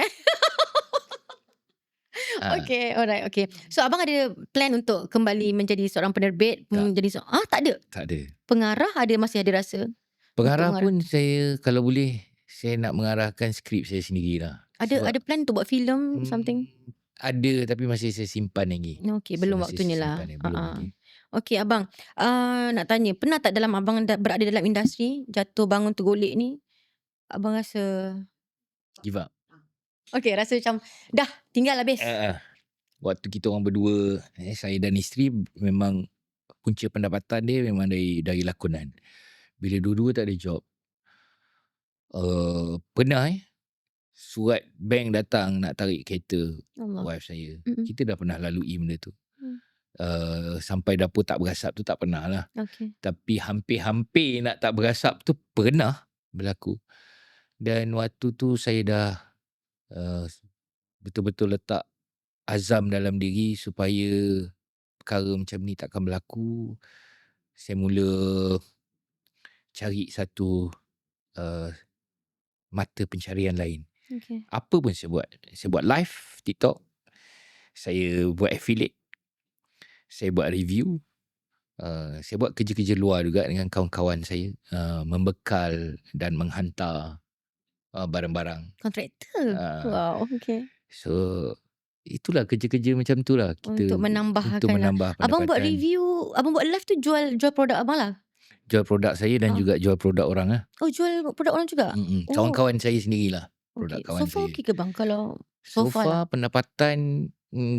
Okay, alright, okay. So abang ada plan untuk kembali menjadi seorang penerbit? Tak ada? Tak ada. Pengarah masih ada rasa? Pengarah pun saya kalau boleh saya nak mengarahkan skrip saya sendirilah. Ada plan untuk buat filem something? Ada, tapi masih saya simpan lagi. Okay, belum waktunya lah. Belum lagi. Okay abang, nak tanya, pernah tak dalam abang berada dalam industri, jatuh bangun tergolek ni, abang rasa give up? Okay, rasa macam dah tinggal habis. Waktu kita orang berdua, saya dan isteri, memang punca pendapatan dia memang dari lakonan. Bila dua-dua tak ada job, pernah surat bank datang nak tarik kereta Allah. wife saya. Mm-mm. Kita dah pernah lalui benda tu. Hmm. Sampai dapur tak berasap tu tak pernah lah. Okay. Tapi hampir-hampir nak tak berasap tu pernah berlaku. Dan waktu tu saya dah betul-betul letak azam dalam diri supaya perkara macam ni takkan berlaku. Saya mula cari satu mata pencarian lain. Okay. Apa pun saya buat. Saya buat live TikTok. Saya buat affiliate. Saya buat review. Saya buat kerja-kerja luar juga dengan kawan-kawan saya. Membekal dan menghantar barang-barang. Kontraktor. Wow, okay. So, itulah kerja-kerja macam tu lah. Untuk menambahkan Untuk menambah pendapatan. Abang buat review, abang buat live tu jual produk abang lah? Jual produk saya dan juga jual produk orang lah. Oh, jual produk orang juga? Kawan-kawan saya sendirilah. Produk Okay. kawan So far saya. okay ke bang? Kalau So far lah. far pendapatan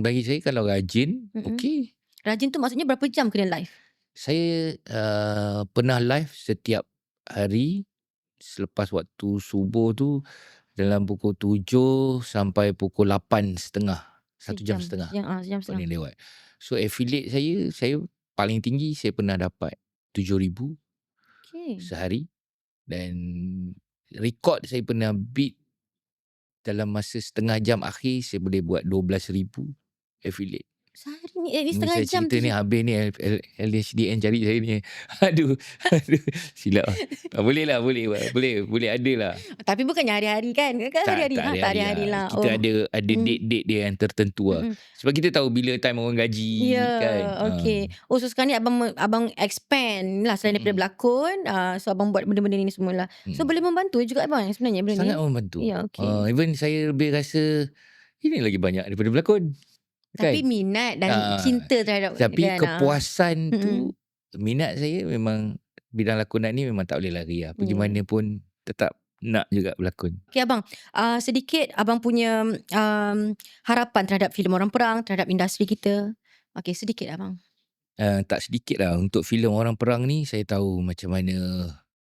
bagi saya kalau rajin, okey. Rajin tu maksudnya berapa jam kena live? Saya pernah live setiap hari selepas waktu subuh tu dalam pukul 7 sampai pukul 8.30. 1 jam setengah. Sejam setengah. Paling lewat. So affiliate saya paling tinggi saya pernah dapat 7,000 sehari. Dan rekod saya pernah beat dalam masa setengah jam akhir saya boleh buat 12,000 affiliate. Sehari ni setengah Saya jam cerita tu. ni habis ni LHDN cari saya ni. Aduh silap lah. Boleh lah, boleh ada lah. Tapi bukannya hari-hari kan? Kan hari-hari. Tak hari-hari lah. Kita ada date-date dia yang tertentu lah. Sebab kita tahu bila time orang gaji kan. Okay. So sekarang ni abang expand lah selain daripada berlakon. So abang buat benda-benda ni semua lah. So boleh membantu juga abang sebenarnya benda ni. Sangat membantu. Ya, okay. Even saya lebih rasa ini lagi banyak daripada berlakon. Tapi minat dan cinta terhadap. Tapi kan, kepuasan tu, minat saya memang bidang lakonan ni memang tak boleh lari lah. Pergi mana pun tetap nak juga berlakon. Okay abang, sedikit abang punya harapan terhadap filem orang perang, terhadap industri kita. Okay, sedikit abang. Tak sedikit lah. Untuk filem orang perang ni saya tahu macam mana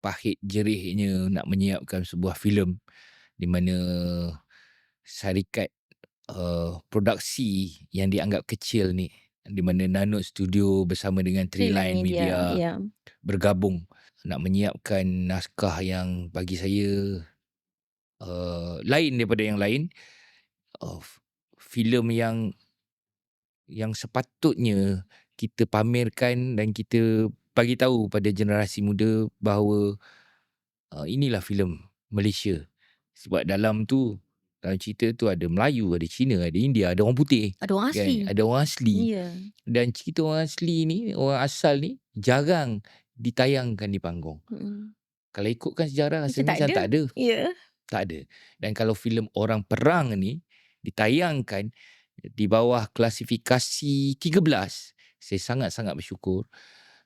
pahit jerihnya nak menyiapkan sebuah filem di mana syarikat produksi yang dianggap kecil ni, di mana Nanot Studio bersama dengan Triline Media bergabung nak menyiapkan naskah yang bagi saya lain daripada yang lain. Filem yang sepatutnya kita pamerkan dan kita bagi tahu pada generasi muda bahawa inilah filem Malaysia. Sebab dalam cerita tu ada Melayu, ada Cina, ada India, ada orang putih. Ada orang asli. Kan? Ada orang asli. Ya. Dan cerita orang asli ni, orang asal ni jarang ditayangkan di panggung. Kalau ikutkan sejarah rasanya tak ada. Ya. Tak ada. Dan kalau filem orang perang ni ditayangkan di bawah klasifikasi 13, saya sangat-sangat bersyukur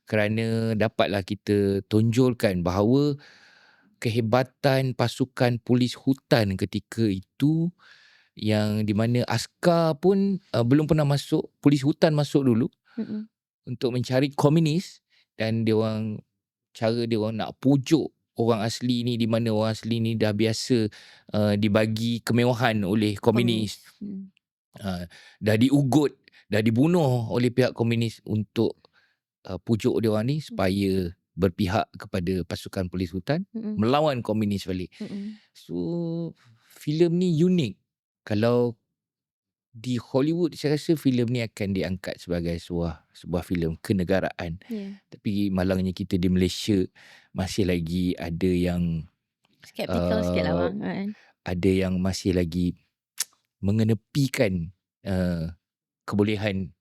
kerana dapatlah kita tonjolkan bahawa kehebatan pasukan polis hutan ketika itu, yang di mana askar pun belum pernah masuk, polis hutan masuk dulu untuk mencari komunis, dan cara dia orang nak pujuk orang asli ni, di mana orang asli ni dah biasa dibagi kemewahan oleh komunis. Dah diugut, dah dibunuh oleh pihak komunis untuk pujuk dia orang ni supaya berpihak kepada pasukan polis hutan, melawan komunis balik. So filem ni unik. Kalau di Hollywood saya rasa filem ni akan diangkat sebagai sebuah filem kenegaraan. Tapi malangnya kita di Malaysia masih lagi ada yang skeptikal sikit lah bang. Ada yang masih lagi mengenepikan kebolehan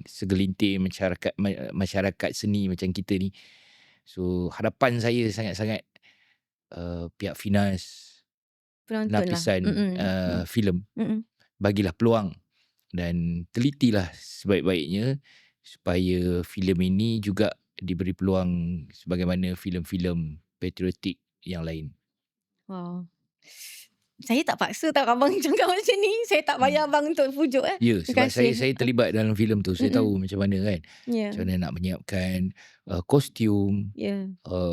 segelintir masyarakat seni macam kita ni. So harapan saya sangat-sangat pihak Finas, lapisan filem, bagilah peluang dan telitilah sebaik-baiknya supaya filem ini juga diberi peluang sebagaimana filem-filem patriotik yang lain. Wow. Saya tak paksa tau abang cakap macam ni. Saya tak Hmm. payah abang untuk pujuk Ya, Terima sebab saya kasih. terlibat dalam filem tu. Saya tahu macam mana kan. Ya. Macam mana nak menyiapkan kostum, Ya.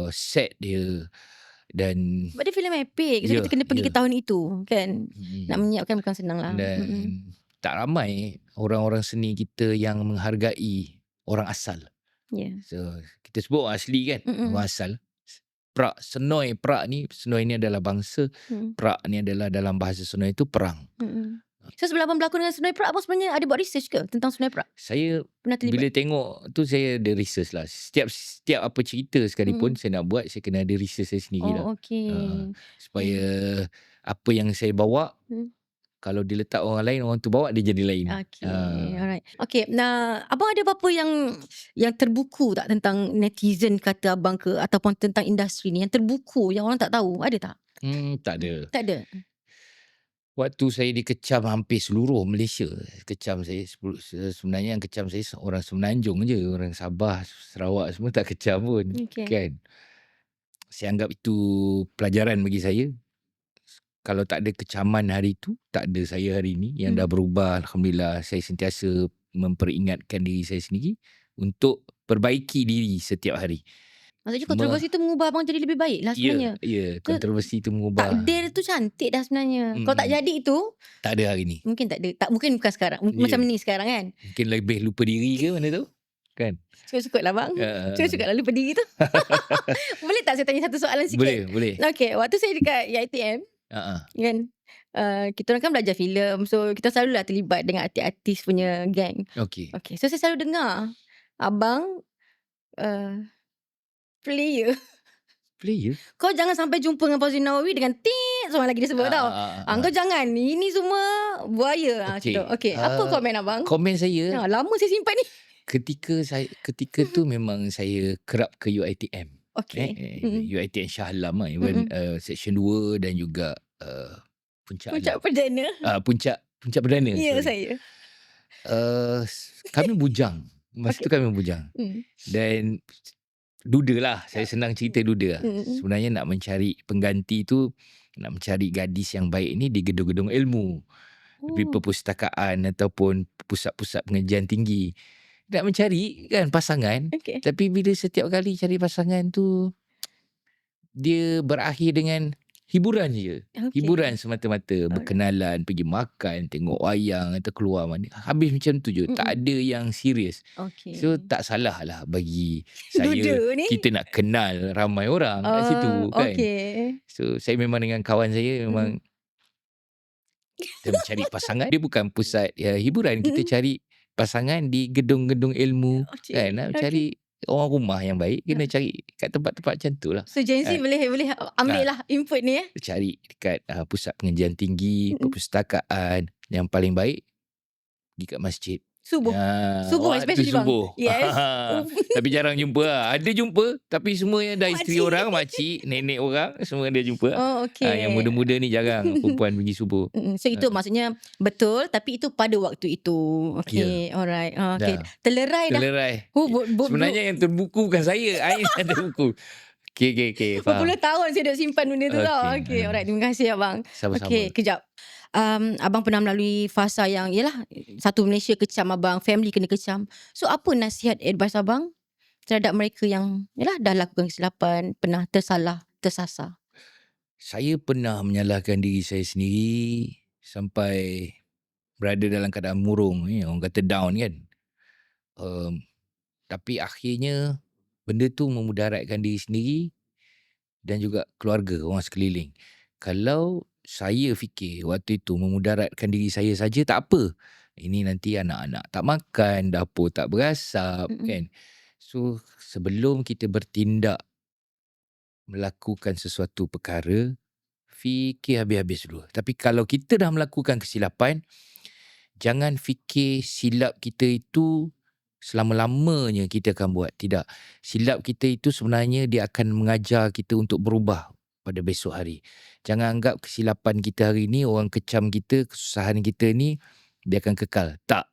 set dia dan Sebab dia filem epik. So kita kena pergi ke tahun itu kan. Nak menyiapkan bukan senang lah. dan tak ramai orang-orang seni kita yang menghargai orang asal. Ya. So kita sebut orang asli kan, orang asal. Perak, Senoi, Perak ni, Senoi ni adalah bangsa, Perak ni adalah dalam bahasa Senoi itu perang. So sebelum abang berlakon dengan Senoi Perak, abang sebenarnya ada buat research ke tentang Senoi Perak? Saya Pernah terlibat? bila tengok tu saya ada research lah. Setiap apa cerita sekalipun saya nak buat, saya kena ada research saya sendiri lah. Okey. Supaya apa yang saya bawa, kalau diletak orang lain, orang tu bawa dia jadi lain. Okay, alright. Okay, nah, abang ada apa-apa yang terbuku tak tentang netizen kata abang ke ataupun tentang industri ni yang terbuku yang orang tak tahu? Ada tak? Tak ada. Tak ada. Waktu saya dikecam hampir seluruh Malaysia. Kecam saya sebenarnya yang kecam saya orang Semenanjung je, orang Sabah, Sarawak semua tak kecam pun. Okay. Kan? Saya anggap itu pelajaran bagi saya. Kalau tak ada kecaman hari tu, tak ada saya hari ni yang dah berubah. Alhamdulillah, saya sentiasa memperingatkan diri saya sendiri untuk perbaiki diri setiap hari. Maksudnya kontroversi tu mengubah abang jadi lebih baik lah sebenarnya. Ya, kontroversi tu mengubah. Takdir tu cantik dah sebenarnya. Kalau tak jadi tu, tak ada hari ni. Mungkin tak ada. Mungkin bukan sekarang. Macam ni sekarang kan. Mungkin lebih lupa diri ke mana tu? Kan? Cukup lah bang. Cukup lah lupa diri tu. Boleh tak saya tanya satu soalan sikit? Boleh. Okay, waktu saya dekat IITM, kan, kita orang kan belajar filem. So kita selalulah terlibat dengan artis-artis punya gang. Okay, so saya selalu dengar abang player. Kau jangan sampai jumpa dengan Fauzi Nawawi dengan seorang lagi dia sebut tau. Kau jangan. Ini semua buaya. Okay. Apa komen abang? Komen saya, lama saya simpan ni. Ketika tu memang saya kerap ke UiTM. UiTM Shah Alam lah. Even Section 2 dan juga Puncak Perdana. Puncak Perdana. Ya, saya. Kami bujang. Masa tu kami bujang. Dan duda lah. Saya senang cerita duda lah. Sebenarnya nak mencari pengganti tu, nak mencari gadis yang baik ni di gedung-gedung ilmu. Di perpustakaan ataupun pusat-pusat pengajian tinggi. Nak mencari kan pasangan. Tapi bila setiap kali cari pasangan tu, dia berakhir dengan hiburan je. Hiburan semata-mata. Berkenalan, pergi makan, tengok wayang atau keluar mana. Habis macam tu je. Tak ada yang serius. So tak salah lah bagi saya. Kita nak kenal ramai orang kat situ kan. So saya memang dengan kawan saya memang kita mencari pasangan. Dia bukan pusat hiburan. Kita cari pasangan di gedung-gedung ilmu. Kan? Nak cari orang rumah yang baik, kena cari kat tempat-tempat macam tu lah. So Gen Z boleh ambil lah input ni Cari dekat pusat pengajian tinggi, perpustakaan. Yang paling baik pergi kat masjid. Subuh especially bang. Yes. Tapi jarang jumpa lah. Ada jumpa, tapi semua yang dah isteri orang, makcik, nenek orang, semua dia jumpa. Yang muda-muda ni jarang perempuan pergi subuh. So itu maksudnya betul, tapi itu pada waktu itu. Okay, alright. Terlerai dah. Sebenarnya yang terbuku bukan saya. Saya yang terbuku. Okay, faham. Berpuluh tahun saya dah simpan benda tu tau. Okay, alright. Terima kasih abang. Sama-sama. Okay, kejap. Abang pernah melalui fasa yang satu Malaysia kecam abang, family kena kecam. So apa nasihat advice abang terhadap mereka yang dah lakukan kesilapan, pernah tersasar? Saya pernah menyalahkan diri saya sendiri sampai berada dalam keadaan murung, orang kata down kan. Tapi akhirnya benda tu memudaratkan diri sendiri dan juga keluarga, orang sekeliling. Kalau saya fikir waktu itu memudaratkan diri saya saja, tak apa. Ini nanti anak-anak tak makan, dapur tak berasap kan. So sebelum kita bertindak melakukan sesuatu perkara, fikir habis-habis dulu. Tapi kalau kita dah melakukan kesilapan, jangan fikir silap kita itu selama-lamanya kita akan buat. Tidak. Silap kita itu sebenarnya dia akan mengajar kita untuk berubah pada besok hari. Jangan anggap kesilapan kita hari ni, orang kecam kita, kesusahan kita ni, dia akan kekal. Tak.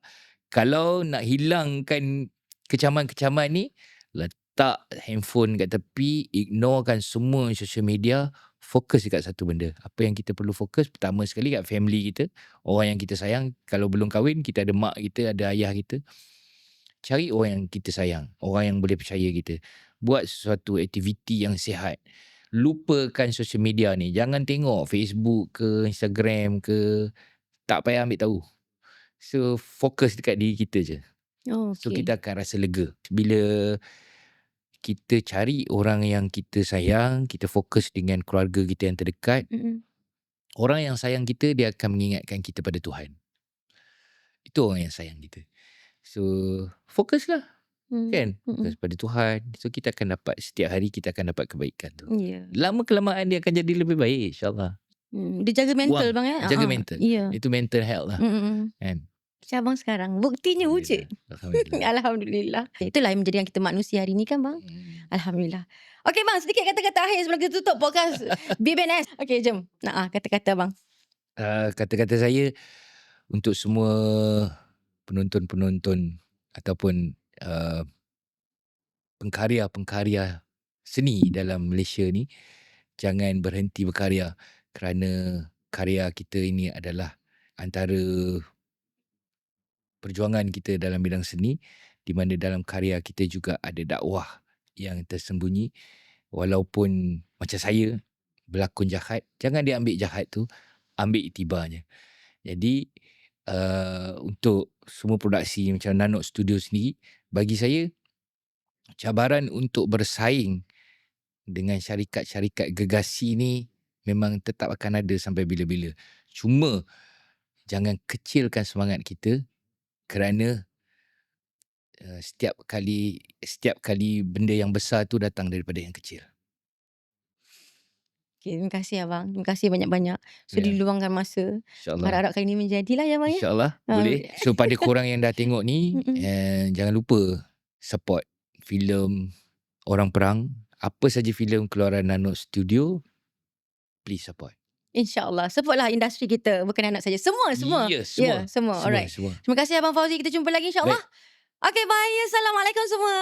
Kalau nak hilangkan kecaman-kecaman ni, letak handphone kat tepi, ignorekan semua social media, fokus dekat satu benda. Apa yang kita perlu fokus, pertama sekali kat family kita, orang yang kita sayang. Kalau belum kahwin, kita ada mak kita, ada ayah kita. Cari orang yang kita sayang, orang yang boleh percaya kita. Buat sesuatu aktiviti yang sihat. Lupakan social media ni. Jangan tengok Facebook ke, Instagram ke. Tak payah ambil tahu. So, fokus dekat diri kita je. Oh, So, okey. kita akan rasa lega. Bila kita cari orang yang kita sayang, kita fokus dengan keluarga kita yang terdekat, orang yang sayang kita, dia akan mengingatkan kita pada Tuhan. Itu orang yang sayang kita. So, fokuslah. Kan? Fokus pada Tuhan. So, kita akan dapat, setiap hari kita akan dapat kebaikan tu. Ya. Lama kelamaan dia akan jadi lebih baik, insyaAllah. Dia jaga mental Wang, bang jaga mental. Ya. Itu mental health lah. Kan? Macam abang sekarang, buktinya wujud. Alhamdulillah. Alhamdulillah. Itulah yang menjadikan kita manusia hari ni kan bang. Alhamdulillah. Okey bang, sedikit kata-kata akhir sebelum kita tutup podcast BBNS. Okey, jom. Kata-kata bang. Kata-kata saya untuk semua penonton-penonton ataupun pengkarya-pengkarya seni dalam Malaysia ni, jangan berhenti berkarya, kerana karya kita ini adalah antara perjuangan kita dalam bidang seni, di mana dalam karya kita juga ada dakwah yang tersembunyi. Walaupun macam saya berlakon jahat, jangan dia ambil jahat tu, ambil iktibarnya. Jadi untuk semua produksi macam Nanok Studio sendiri, bagi saya cabaran untuk bersaing dengan syarikat-syarikat gegasi ni memang tetap akan ada sampai bila-bila. Cuma jangan kecilkan semangat kita, kerana setiap kali benda yang besar tu datang daripada yang kecil. Okay, terima kasih abang. Terima kasih banyak-banyak. So Ya. diluangkan masa. InsyaAllah. Harap-harap kali ni menjadilah ya bang ya. InsyaAllah boleh. So pada korang yang dah tengok ni, jangan lupa support filem Orang Perang. Apa saja filem keluaran Nanok Studio, please support. InsyaAllah. Supportlah industri kita. Bukan anak saja. Semua. Ya, semua. Ya, semua. Alright. Semua. Terima kasih abang Fauzi. Kita jumpa lagi insyaAllah. Okay, bye. Assalamualaikum semua.